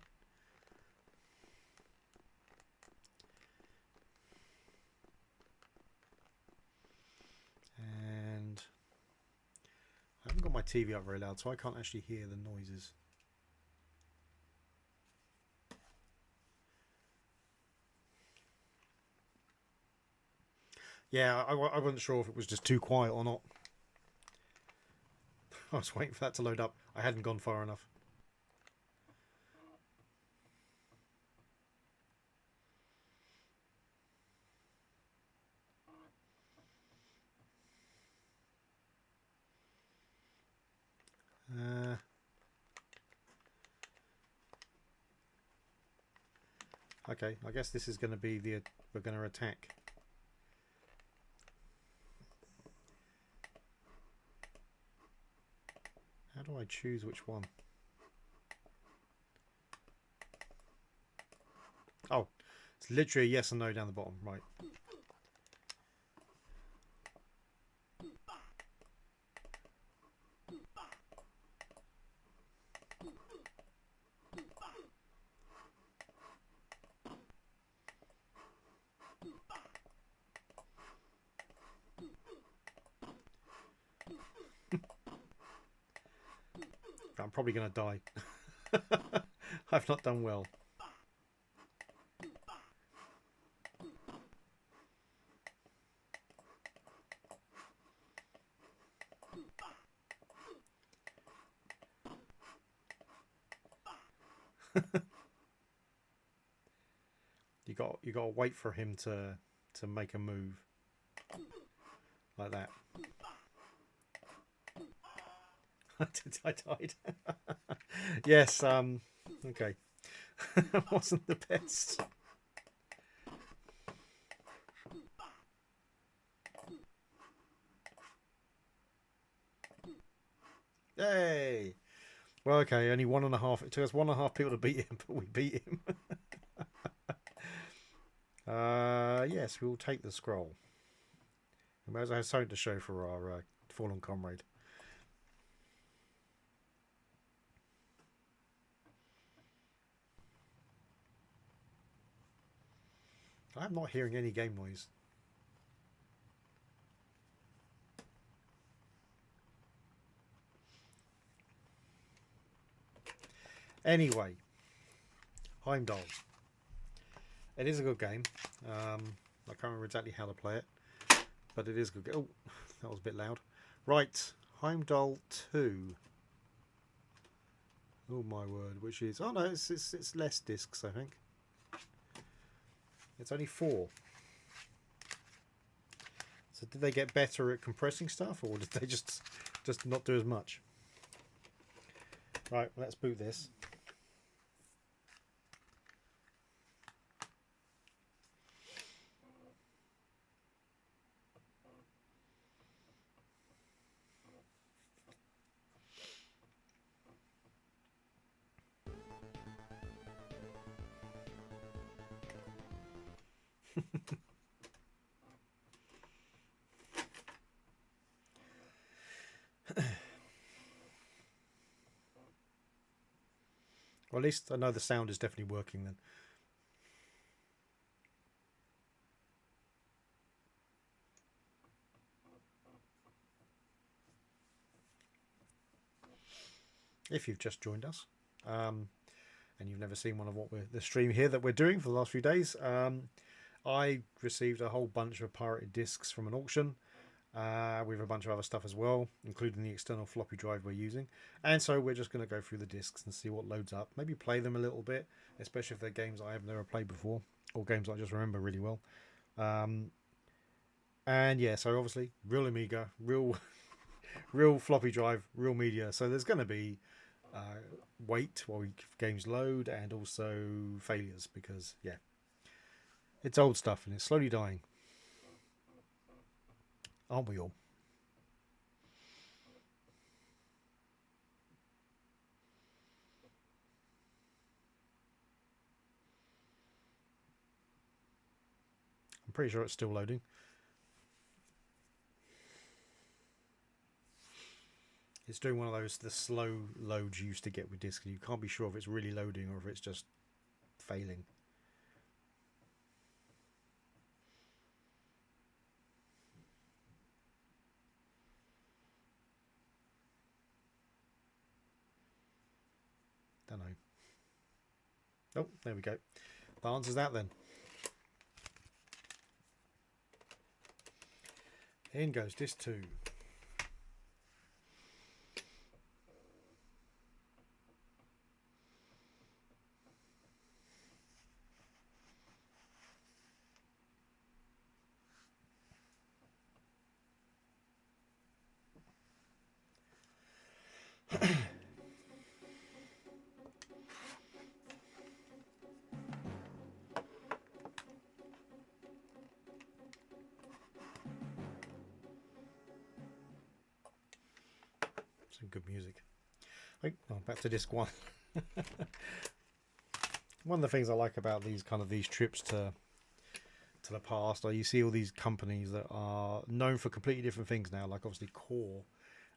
And I haven't got my TV up very loud, so I can't actually hear the noises. Yeah, I wasn't sure if it was just too quiet or not. I was waiting for that to load up. I hadn't gone far enough. Okay, I guess this is going to be we're going to attack. How do I choose which one? Oh, it's literally a yes and no down the bottom, right. I'm probably going to die. I've not done well. You got to wait for him to make a move like that. I died. Yes. Okay. Wasn't the best. Hey. Well, okay. Only 1.5. It took us 1.5 people to beat him, but we beat him. Yes, we will take the scroll. We might as well have something to show for our fallen comrade. I'm not hearing any game noise. Anyway, Heimdall. It is a good game. I can't remember exactly how to play it, but it is good. Oh, that was a bit loud. Right, Heimdall 2. Oh my word, which is... Oh no, it's less discs, I think. It's only 4. So did they get better at compressing stuff, or did they just not do as much? Right, let's boot this. Well, at least I know the sound is definitely working then. If you've just joined us, and you've never seen one of the stream here that we're doing for the last few days, I received a whole bunch of pirated discs from an auction. With a bunch of other stuff as well, including the external floppy drive we're using. And so we're just going to go through the discs and see what loads up. Maybe play them a little bit, especially if they're games I have never played before, or games I just remember really well. And yeah, so obviously, real Amiga, real floppy drive, real media. So there's going to be wait while games load, and also failures, because yeah, it's old stuff and it's slowly dying. Aren't we all? I'm pretty sure it's still loading. It's doing one of the slow loads you used to get with discs. You can't be sure if it's really loading or if it's just failing. Don't know. Oh, there we go. That answers that then. In goes disc 2. Some good music. Oh, back to disc 1. One of the things I like about these trips to the past are you see all these companies that are known for completely different things now, like obviously Core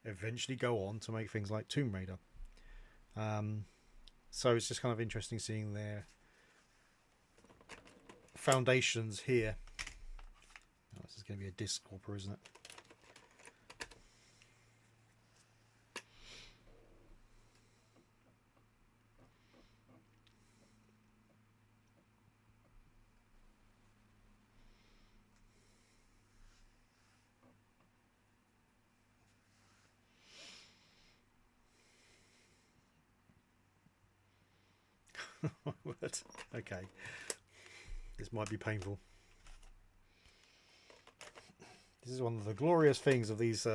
eventually go on to make things like Tomb Raider. So it's just kind of interesting seeing their foundations here. Oh, this is going to be a disc swapper, isn't it? Okay, this might be painful. This is one of the glorious things of these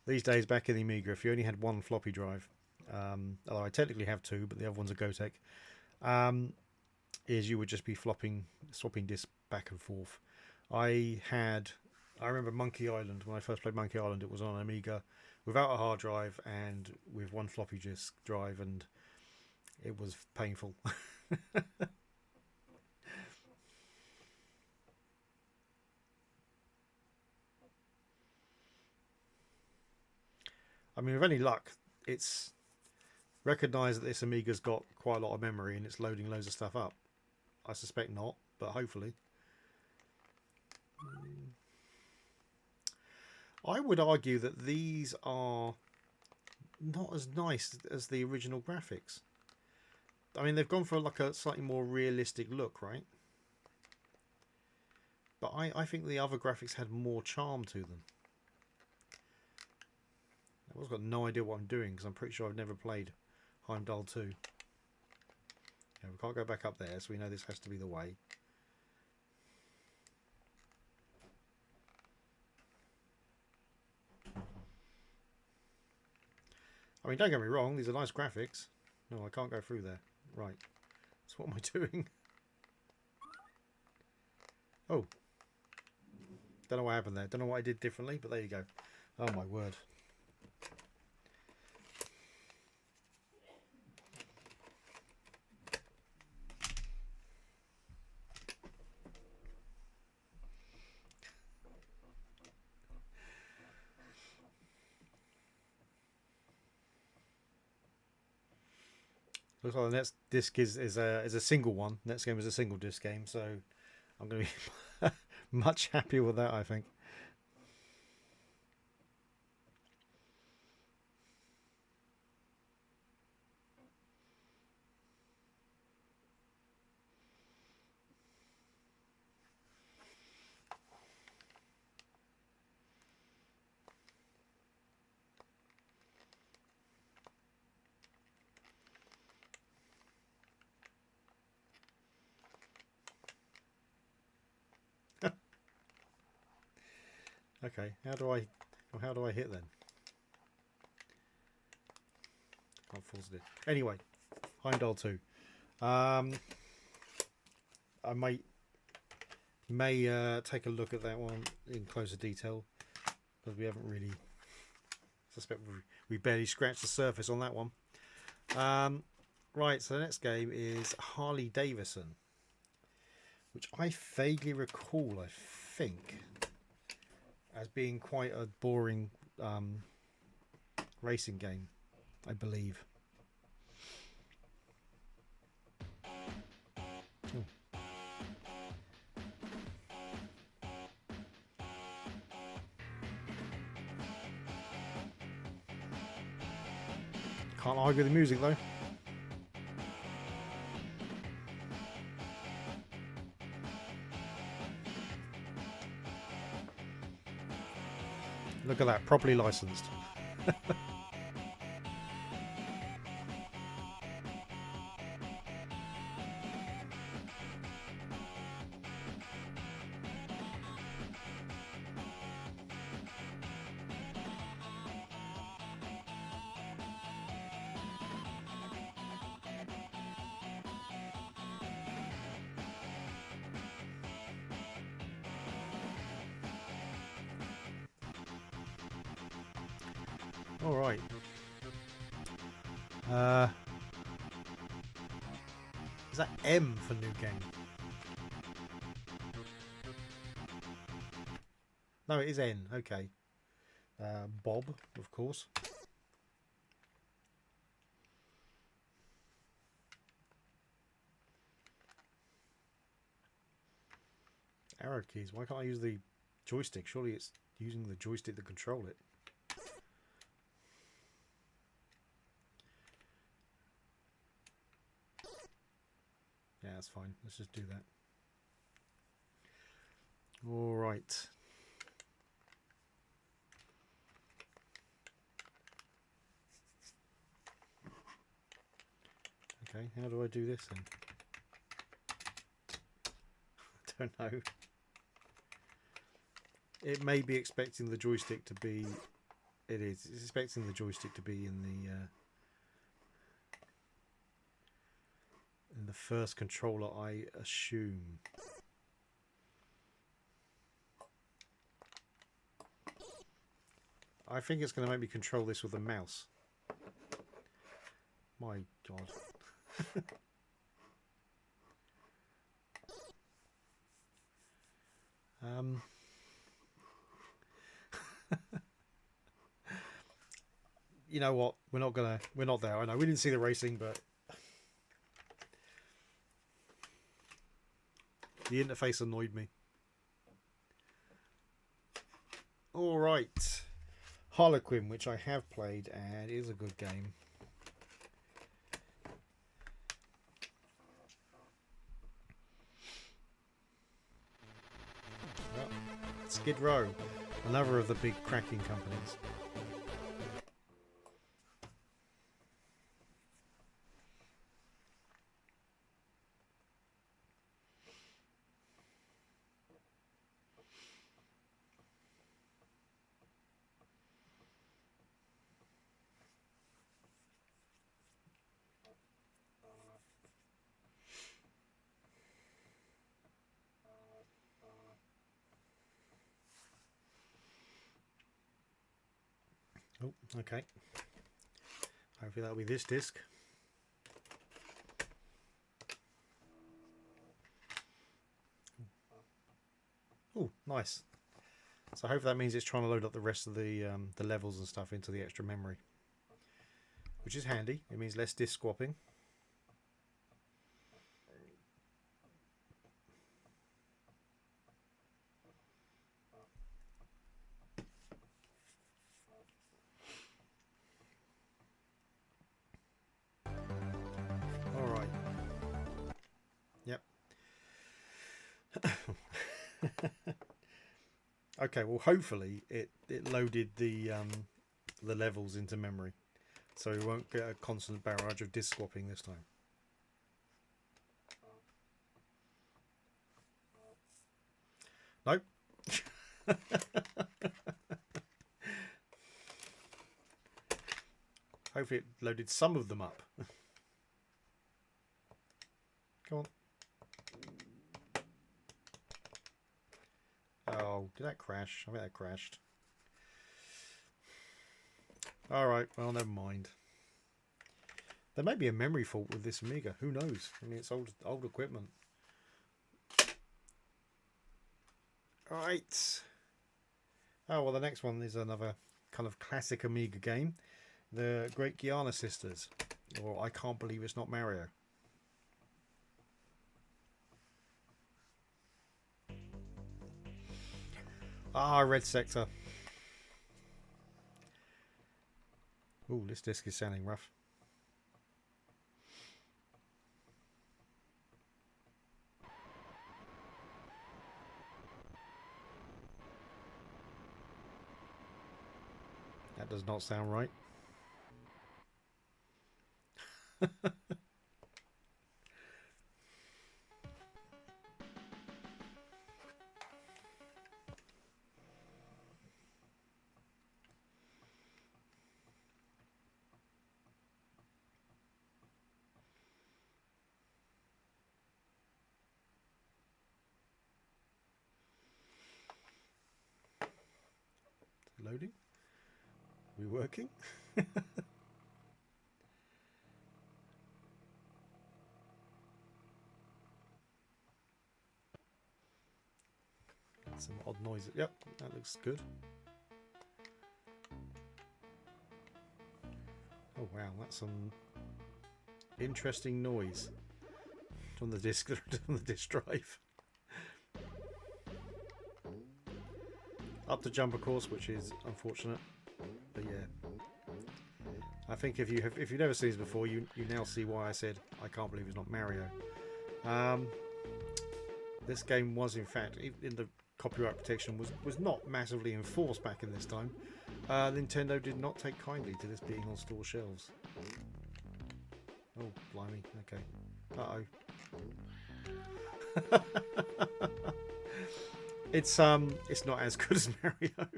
days back in the Amiga. If you only had one floppy drive, although I technically have 2, but the other one's a Gotek, is you would just be swapping discs back and forth. I remember Monkey Island. When I first played Monkey Island, it was on an Amiga without a hard drive and with one floppy disk drive, and it was painful. I mean, with any luck, it's recognised that this Amiga's got quite a lot of memory and it's loading loads of stuff up. I suspect not, but hopefully. I would argue that these are not as nice as the original graphics. I mean, they've gone for like a slightly more realistic look, right? But I think the other graphics had more charm to them. I've got no idea what I'm doing because I'm pretty sure I've never played Heimdall 2. Yeah, we can't go back up there, so we know this has to be the way. I mean, don't get me wrong, these are nice graphics. No, I can't go through there. Right. So what am I doing? Oh. Don't know what happened there. Don't know what I did differently, but there you go. Oh my word. Looks like the next disc is a single one. Next game is a single disc game, so I'm going to be much happier with that, I think. Okay, how do I hit then? Can't force it. Anyway, Heimdall 2. I may take a look at that one in closer detail, because we haven't really. Suspect we barely scratched the surface on that one. Right, so the next game is Harley Davidson, which I vaguely recall, I think, as being quite a boring racing game, I believe. Ooh. Can't argue with the music though. Look at that, properly licensed. All right. Is that M for new game? No, it is N. Okay. Bob, of course. Arrow keys. Why can't I use the joystick? Surely it's using the joystick to control it. Yeah, that's fine. Let's just do that. All right. Okay, how do I do this then? I don't know. It may be expecting the joystick to be... It is. It's expecting the joystick to be in the first controller, I assume. I think it's going to make me control this with a mouse. My God. You know what? We're not there. I know we didn't see the racing, but the interface annoyed me. All right. Harlequin, which I have played, and it is a good game. Well, Skid Row, another of the big cracking companies. Oh, okay. Hopefully that'll be this disc. Oh, nice. So hopefully that means it's trying to load up the rest of the levels and stuff into the extra memory, which is handy. It means less disk swapping. All right. Yep. Okay. Well, hopefully it loaded the levels into memory, so we won't get a constant barrage of disk swapping this time. Nope. Hopefully it loaded some of them up. Come on. Oh, did that crash? I think that crashed. Alright, well, never mind. There may be a memory fault with this Amiga. Who knows? I mean, it's old equipment. Right. Oh, well, the next one is another kind of classic Amiga game. The Great Guiana Sisters. Or I Can't Believe It's Not Mario. Ah, Red Sector. Ooh, this disc is sounding rough. That does not sound right. Loading? Are we working? Some odd noises. Yep, that looks good. Oh wow, that's some interesting noise on the disc on the disc drive. Up to jump, of course, which is unfortunate. But yeah, I think if you've never seen this before, you now see why I said I can't believe it's not Mario. This game was, in fact, in the copyright protection was not massively enforced back in this time. Nintendo did not take kindly to this being on store shelves. Oh, blimey! Okay. It's not as good as Mario.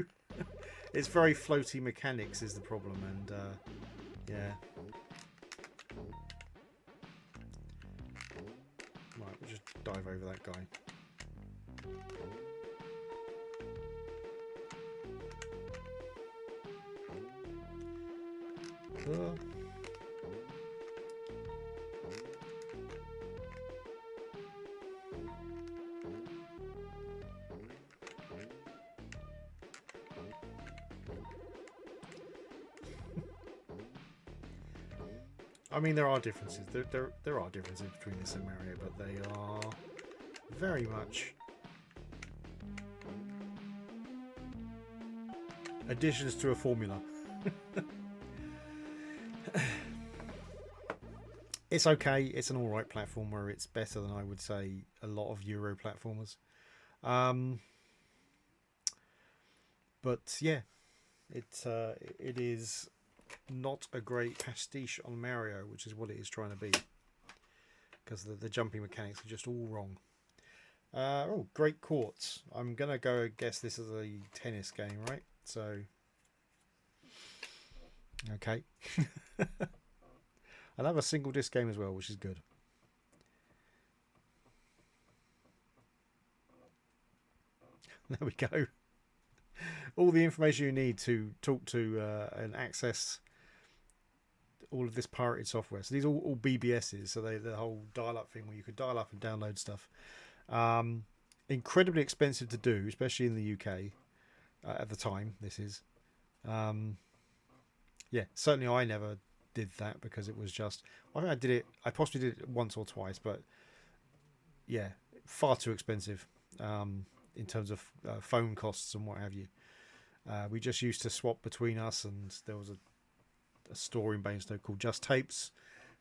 It's very floaty mechanics is the problem, and yeah. Right, we'll just dive over that guy. I mean, there are differences. There are differences between this and Mario, but they are very much additions to a formula. It's okay. It's an alright platformer. It's better than, I would say, a lot of Euro platformers. But yeah, it is not a great pastiche on Mario, which is what it is trying to be, because the jumping mechanics are just all wrong. Oh, Great Courts. I'm gonna go guess this is a tennis game, right? So okay. I'll have a single disc game as well, which is good. There we go. all the information you need to talk to and access all of this pirated software. So these are all BBSs. So the whole dial-up thing where you could dial up and download stuff. Incredibly expensive to do, especially in the UK at the time. This is, yeah, certainly I never did that because it was just. I think I did it. I possibly did it once or twice, but yeah, far too expensive in terms of phone costs and what have you. We just used to swap between us, and there was a store in Bainstoke called Just Tapes,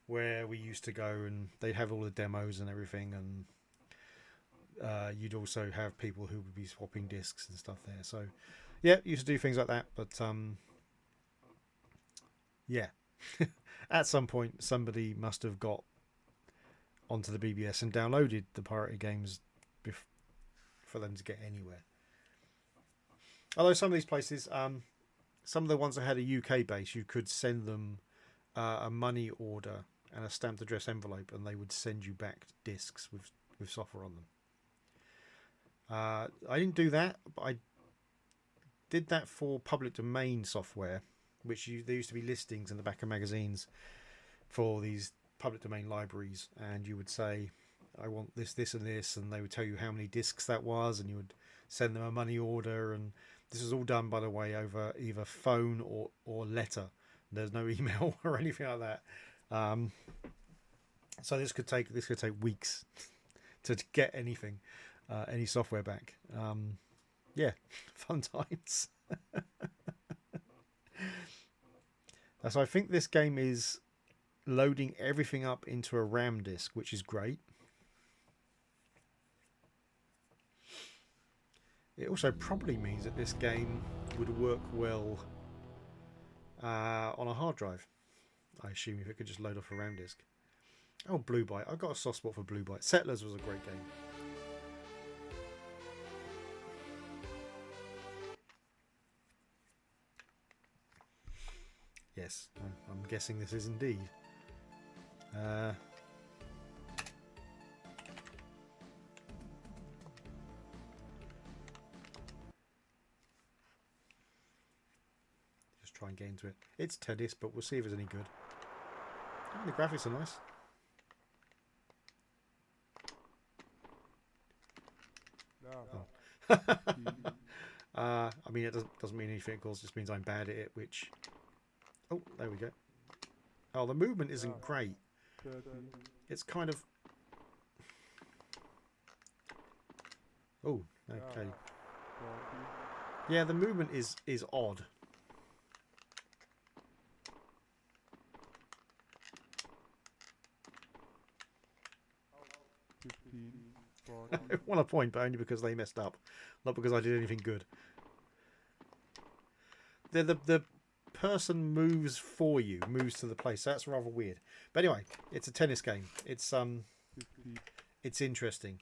where we used to go and they'd have all the demos and everything, and you'd also have people who would be swapping discs and stuff there. So yeah, used to do things like that, but yeah. At some point somebody must have got onto the BBS and downloaded the pirated games for them to get anywhere. Although some of these places, some of the ones that had a UK base, you could send them a money order and a stamped address envelope, and they would send you back discs with software on them. I didn't do that, but I did that for public domain software, which there used to be listings in the back of magazines for these public domain libraries, and you would say, I want this, this and this, and they would tell you how many discs that was, and you would send them a money order. And this was all done, by the way, over either phone or letter. There's no email or anything like that. So this could take weeks to get anything, any software back. Yeah, fun times. So I think this game is loading everything up into a RAM disk, which is great. It also probably means that this game would work well on a hard drive, I assume, if it could just load off a RAM disk. Oh, Blue Byte. I've got a soft spot for Blue Byte. Settlers was a great game. Yes, I'm guessing this is indeed. Just try and get into it. It's Teddy's, but we'll see if it's any good. Oh, the graphics are nice. I mean, it doesn't mean anything, of course. It just means I'm bad at it, which... Oh, there we go. Oh, the movement isn't great. It's kind of... Oh, okay. Yeah, the movement is odd. I want a point, but only because they messed up, not because I did anything good. The person moves for you, moves to the place. That's rather weird. But anyway, it's a tennis game. It's interesting.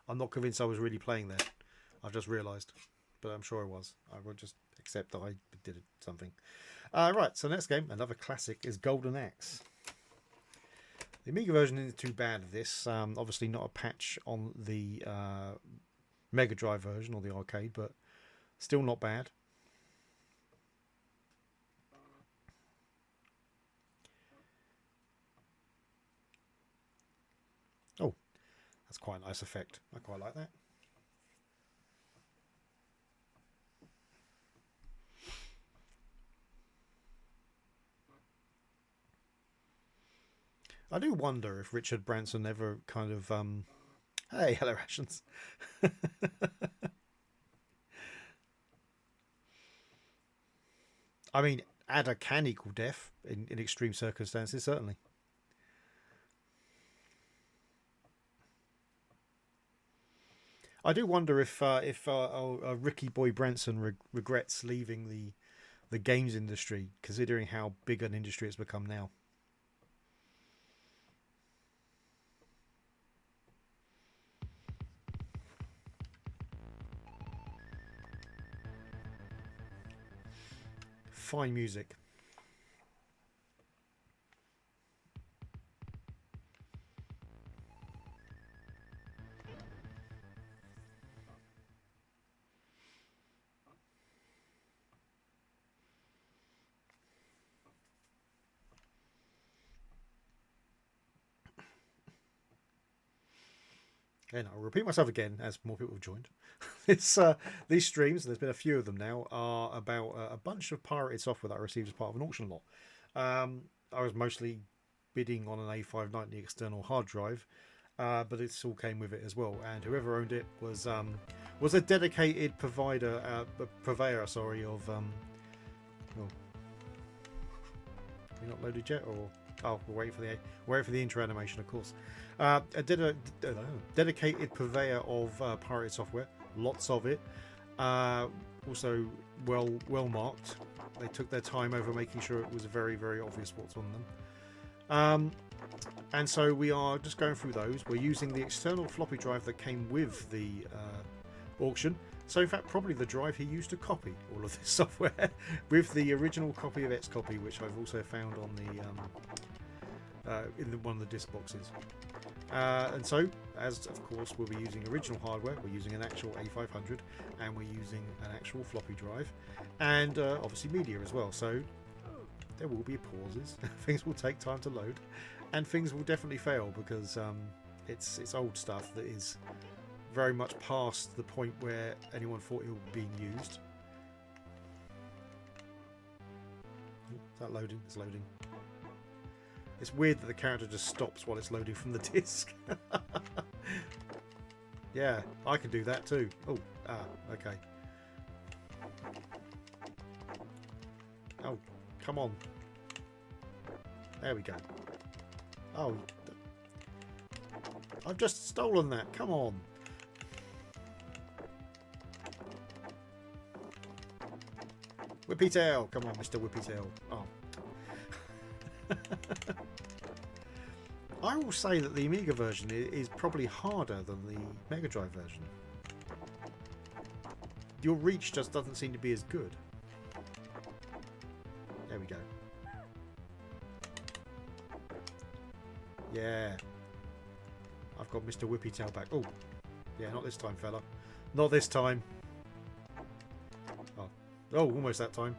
I'm not convinced I was really playing there. I've just realised, but I'm sure I was. I will just accept that I did something. Right, so next game, another classic, is Golden Axe. The Amiga version isn't too bad of this. Obviously not a patch on the Mega Drive version or the arcade, but still not bad. Oh, that's quite a nice effect. I quite like that. I do wonder if Richard Branson ever kind of hey, hello Rations. I mean, adder can equal death in extreme circumstances, certainly. I do wonder if Ricky Boy Branson regrets leaving the games industry, considering how big an industry it's become now. Fine music. And I'll repeat myself again as more people have joined. These streams, there's been a few of them now, are about a bunch of pirated software that I received as part of an auction lot. I was mostly bidding on an A500 external hard drive, but it all came with it as well. And whoever owned it was a dedicated purveyor, of. Oh, you're not loaded yet, or oh, we're waiting for the intro animation, of course. A dedicated purveyor of pirated software, lots of it. Also well marked. They took their time over making sure it was very, very obvious what's on them. And so we are just going through those. We're using the external floppy drive that came with the auction. So in fact, probably the drive he used to copy all of this software with the original copy of Xcopy, which I've also found on the one of the disc boxes. And so, as of course we'll be using original hardware, we're using an actual A500, and we're using an actual floppy drive, and obviously media as well. So there will be pauses. Things will take time to load, and things will definitely fail because it's old stuff that is very much past the point where anyone thought it was being used. Is that loading? It's loading. It's weird that the character just stops while it's loading from the disc. Yeah, I can do that too. Oh, okay. Oh, come on. There we go. Oh, I've just stolen that. Come on. Whippy tail. Come on, Mr. Whippy tail. Oh. I will say that the Amiga version is probably harder than the Mega Drive version. Your reach just doesn't seem to be as good. There we go. Yeah. I've got Mr. Whippy tail back. Oh. Yeah, not this time, fella. Not this time. Oh, almost that time.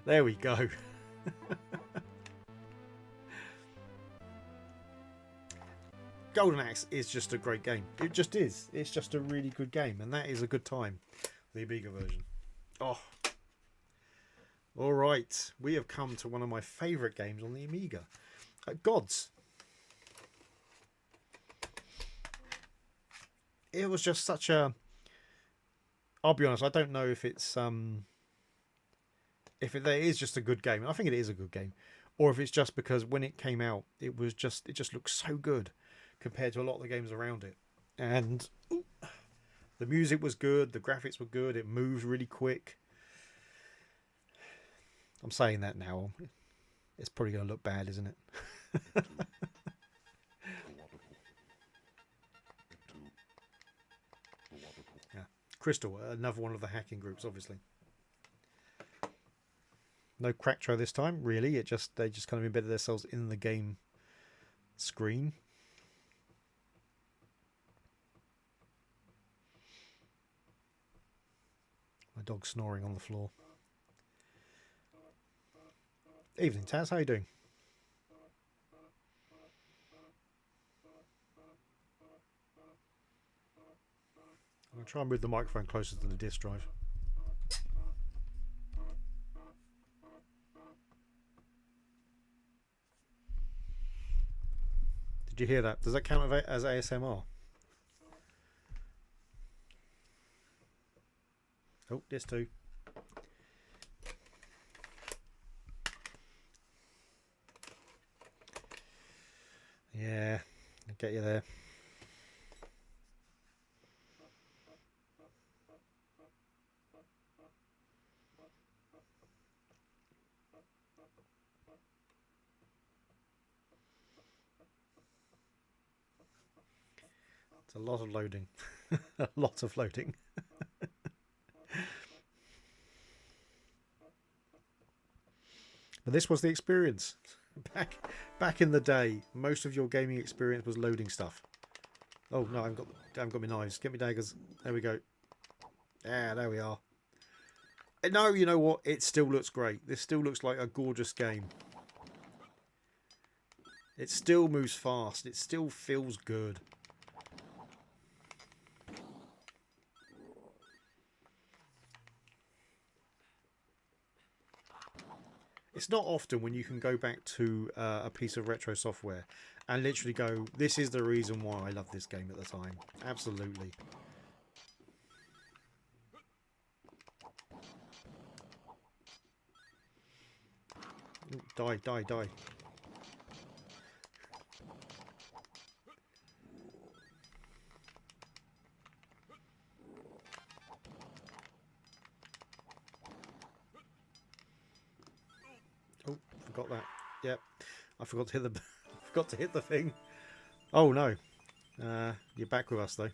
There we go. Golden Axe is just a great game. It just is. It's just a really good game, and that is a good time. The Amiga version. Oh. All right. We have come to one of my favourite games on the Amiga. Gods. It was just such a... I'll be honest, I don't know if it's... if it is just a good game. I think it is a good game. Or if it's just because when it came out, it just looked so good compared to a lot of the games around it. And the music was good, the graphics were good, it moved really quick. I'm saying that now. It's probably going to look bad, isn't it? Yeah. Crystal, another one of the hacking groups, obviously. No Cracktro this time, really. They just kind of embedded themselves in the game screen. My dog's snoring on the floor. Evening, Taz. How you doing? I'm going to try and move the microphone closer to the disk drive. Did you hear that? Does that count as ASMR? Oh, this too. Yeah, I'll get you there. It's a lot of loading. A lot of loading. But this was the experience. Back in the day, most of your gaming experience was loading stuff. Oh no, I haven't got my knives. Get me daggers. There we go. Yeah, there we are. And no, you know what? It still looks great. This still looks like a gorgeous game. It still moves fast. It still feels good. It's not often when you can go back to a piece of retro software and literally go, this is the reason why I love this game at the time. Absolutely. Die, die, die. Oh, forgot that. Yep, I forgot to hit the forgot to hit the thing. Oh no, you're back with us though.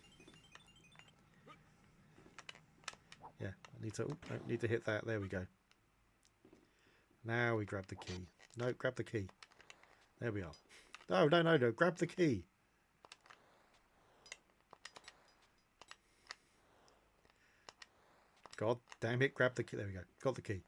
Yeah, I need to. Oh, I need to hit that. There we go. Now we grab the key. No, grab the key. There we are. No, no, no, no. Grab the key. God damn it. Grab the key. There we go. Got the key.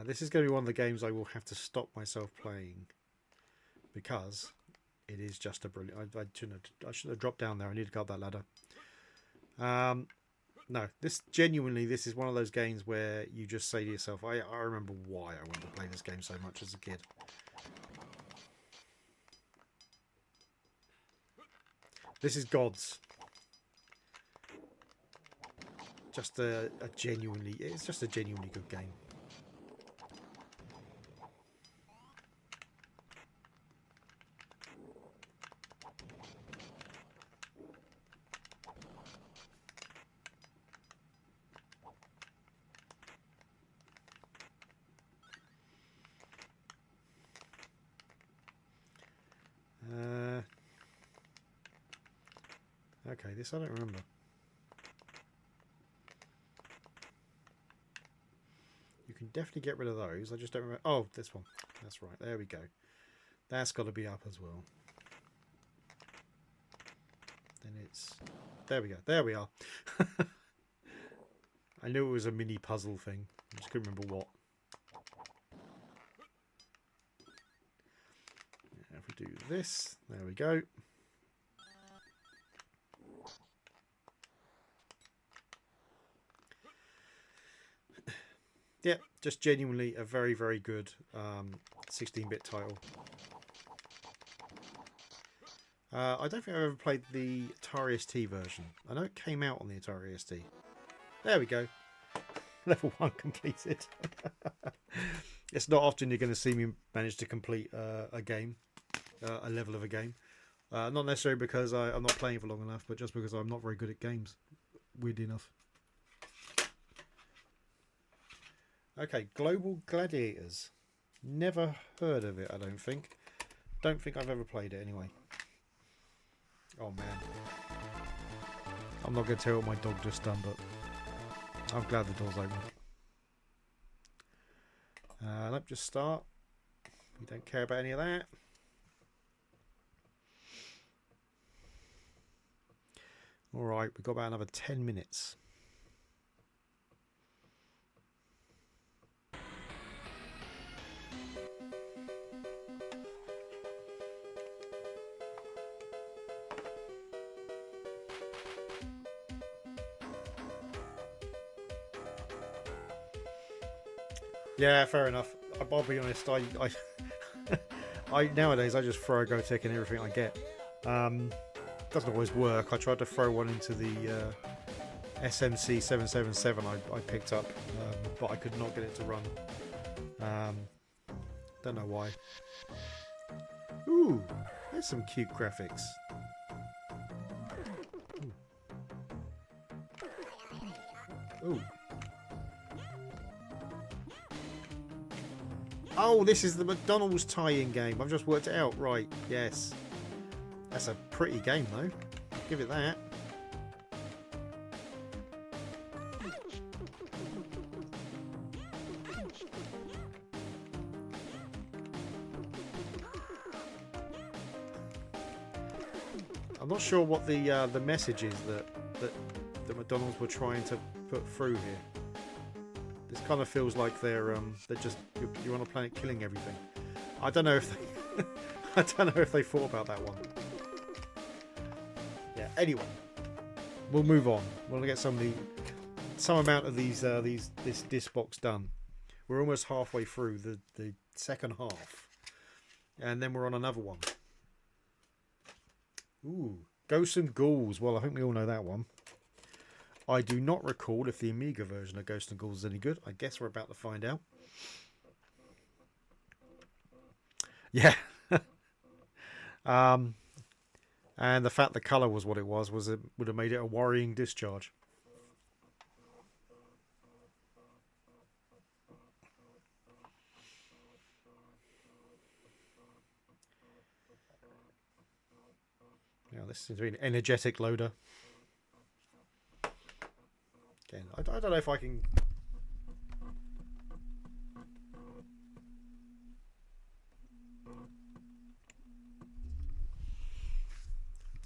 This is going to be one of the games I will have to stop myself playing because it is just a brilliant. I shouldn't have dropped down there. I need to go up that ladder. No, this is one of those games where you just say to yourself, I remember why I wanted to play this game so much as a kid. This is God's. Just it's just a genuinely good game. Okay, this I don't remember. You can definitely get rid of those. I just don't remember. Oh, this one. That's right. There we go. That's got to be up as well. Then it's... There we go. There we are. I knew it was a mini puzzle thing. I just couldn't remember what. If we do this, there we go. Yeah, just genuinely a very, very good 16-bit title. I don't think I've ever played the Atari ST version. I know it came out on the Atari ST. There we go. Level 1 completed. It's not often you're going to see me manage to complete a game, a level of a game. Not necessarily because I'm not playing for long enough, but just because I'm not very good at games. Weirdly enough. Okay, Global Gladiators. Never heard of it, I don't think. Don't think I've ever played it anyway. Oh man. I'm not going to tell you what my dog just done, but I'm glad the door's open. Nope, just start. We don't care about any of that. Alright, we've got about another 10 minutes. Yeah, fair enough. I'll be honest. I nowadays I just throw a Gotek in everything I get. Doesn't always work. I tried to throw one into the SMC 777 I picked up, but I could not get it to run. Don't know why. Ooh, there's some cute graphics. Ooh. Oh, this is the McDonald's tie-in game. I've just worked it out. Right, yes. That's a pretty game, though. Give it that. I'm not sure what the message is that that McDonald's were trying to put through here. This kind of feels like they're just you're on a planet killing everything. I don't know if they I don't know if they thought about that one. Yeah. Anyway, we'll move on. We'll get some amount of this disc box done. We're almost halfway through the second half, and then we're on another one. Ooh, Ghosts and Ghouls. Well, I think we all know that one. I do not recall if the Amiga version of Ghosts and Ghouls is any good. I guess we're about to find out. Yeah. And the fact the colour was what it was it would have made it a worrying discharge. Now this seems to be an energetic loader. Again, I don't know if I can.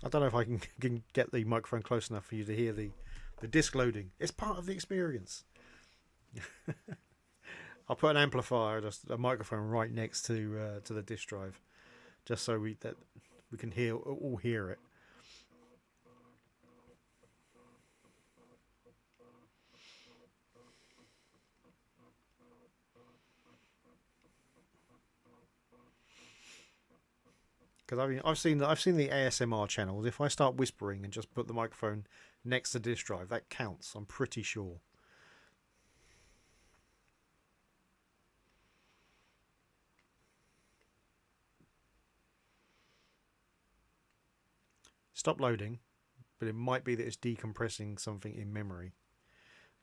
I don't know if I can get the microphone close enough for you to hear the disc loading. It's part of the experience. I'll put an amplifier, just a microphone, right next to the disc drive, just so we can all hear it. Because I've seen the ASMR channels. If I start whispering and just put the microphone next to the disk drive, that counts. I'm pretty sure. Stop loading, but it might be that it's decompressing something in memory.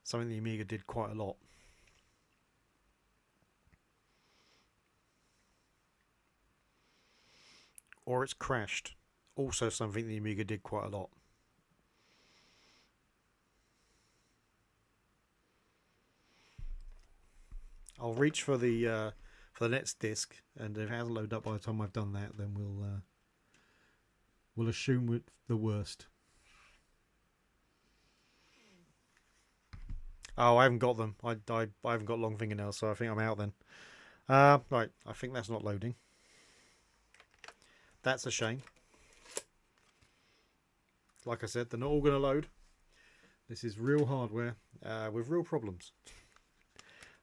Something the Amiga did quite a lot. Or it's crashed. Also something the Amiga did quite a lot. I'll reach for the next disc, and if it hasn't loaded up by the time I've done that, then we'll assume the worst. Oh, I haven't got them. I haven't got long fingernails, so I think I'm out then. Right, I think that's not loading. That's a shame. Like I said, they're not all going to load. This is real hardware with real problems.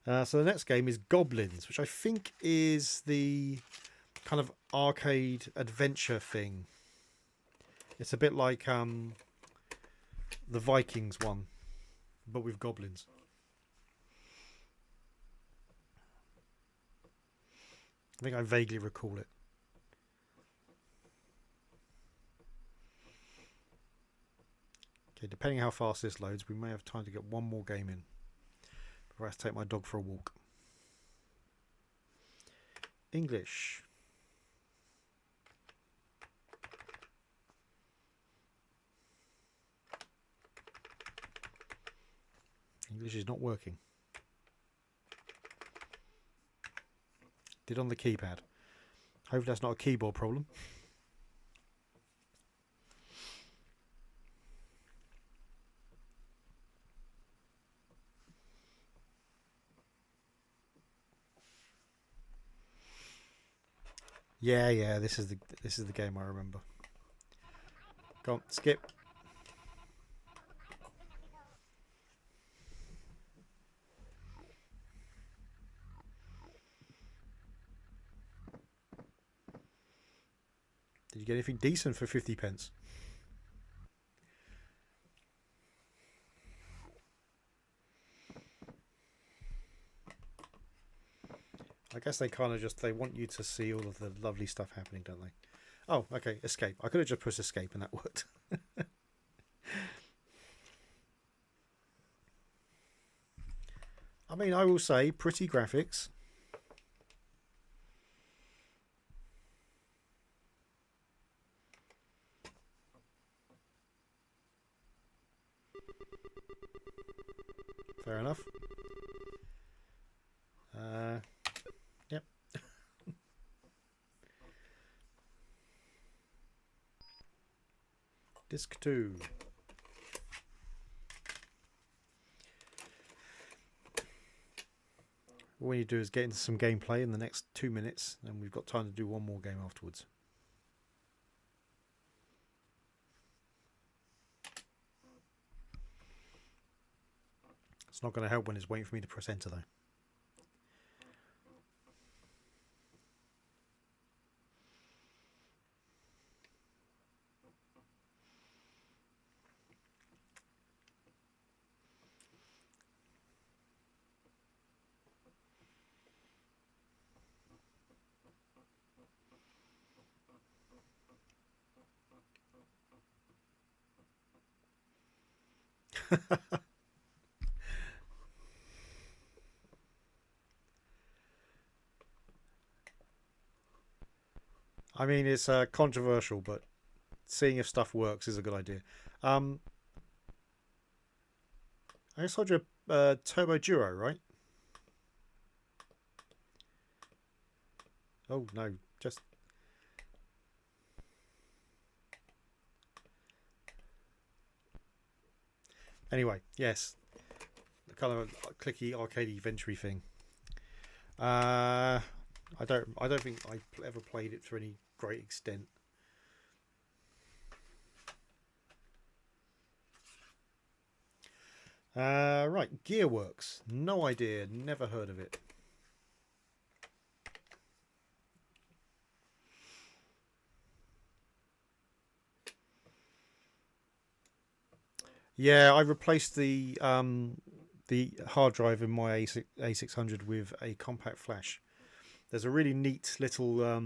So the next game is Goblins, which I think is the kind of arcade adventure thing. It's a bit like the Vikings one, but with goblins. I think I vaguely recall it. Okay, depending how fast this loads, we may have time to get one more game in before I have to take my dog for a walk. English. English is not working. Did on the keypad. Hopefully that's not a keyboard problem. Yeah, this is the game I remember. Go on, skip. Did you get anything decent for 50 pence? I guess they kind of they want you to see all of the lovely stuff happening, don't they? Oh, okay, escape. I could have just pressed escape and that worked. I mean, I will say, pretty graphics. Fair enough. Yep. Disc 2. all we need to do is get into some gameplay in the next 2 minutes, and we've got time to do one more game afterwards. It's not going to help when it's waiting for me to press enter though. I mean, it's controversial, but seeing if stuff works is a good idea. I told you Turbo Duo, right? Oh no, just anyway. Yes, the kind of clicky arcadey venture thing. I don't think I ever played it to any great extent. Right, Gearworks. No idea. Never heard of it. Yeah, I replaced the hard drive in my A600 with a compact flash. There's a really neat little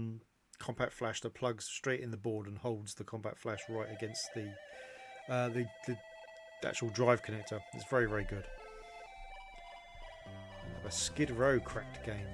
compact flash that plugs straight in the board and holds the compact flash right against the actual drive connector. It's very, very good. A Skid Row cracked game.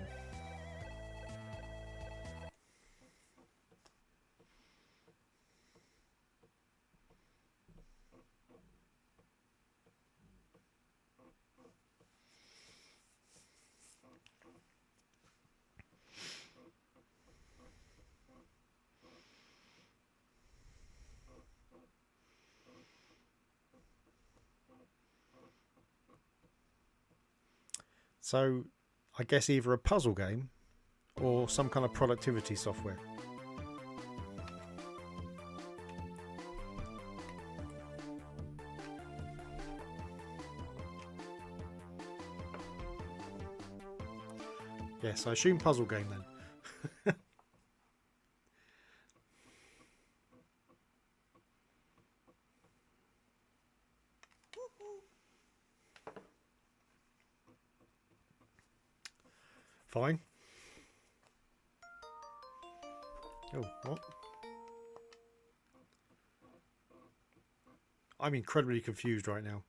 So, I guess either a puzzle game or some kind of productivity software. Yes, I assume puzzle game then. Fine. Oh, what? I'm incredibly confused right now.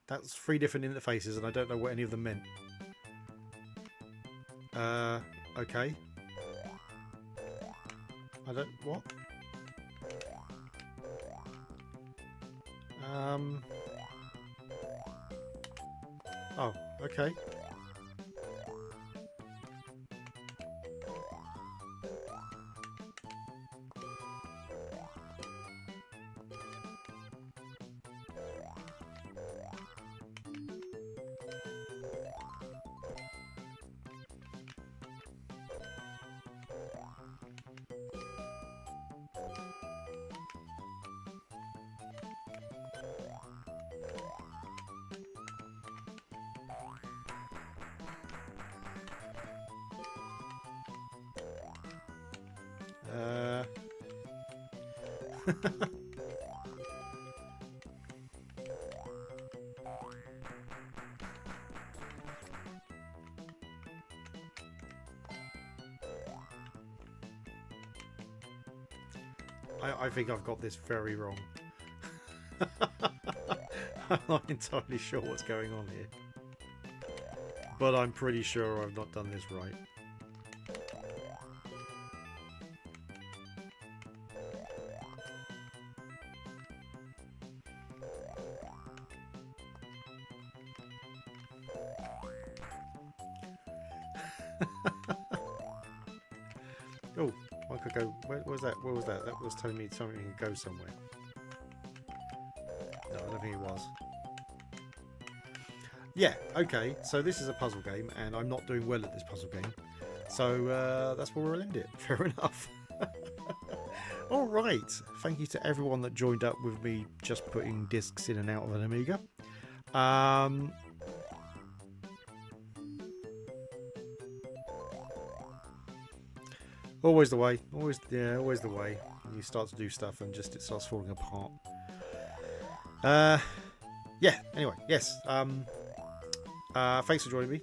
That's 3 different interfaces and I don't know what any of them meant. Okay. I don't... what? Oh, okay. I think I've got this very wrong. I'm not entirely sure what's going on here. But I'm pretty sure I've not done this right. Oh, I could go. Where was that? Where was that? That was telling me something could go somewhere. No, I don't think it was. yeah, okay. So this is a puzzle game, and I'm not doing well at this puzzle game. So that's where we'll end it. Fair enough. All right. Thank you to everyone that joined up with me just putting discs in and out of an Amiga. Always the way. Always the way. You start to do stuff and just it starts falling apart. Yeah. Anyway, yes. Thanks for joining me.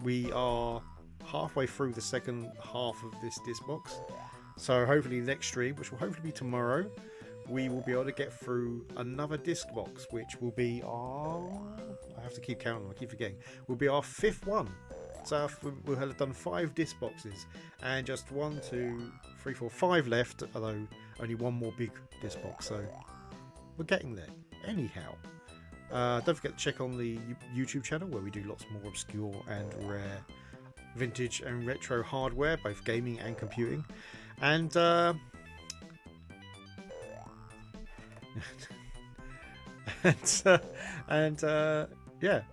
We are halfway through the second half of this disc box. So hopefully next stream, which will hopefully be tomorrow, we will be able to get through another disc box, which will be our... I have to keep counting, I keep forgetting. Will be our 5th one. So we'll have done 5 disc boxes and just 1, 2, 3, 4, 5 left, although only one more big disc box. So we're getting there. Anyhow, don't forget to check on the YouTube channel where we do lots more obscure and rare vintage and retro hardware, both gaming and computing. And yeah,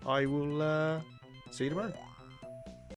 I will see you tomorrow.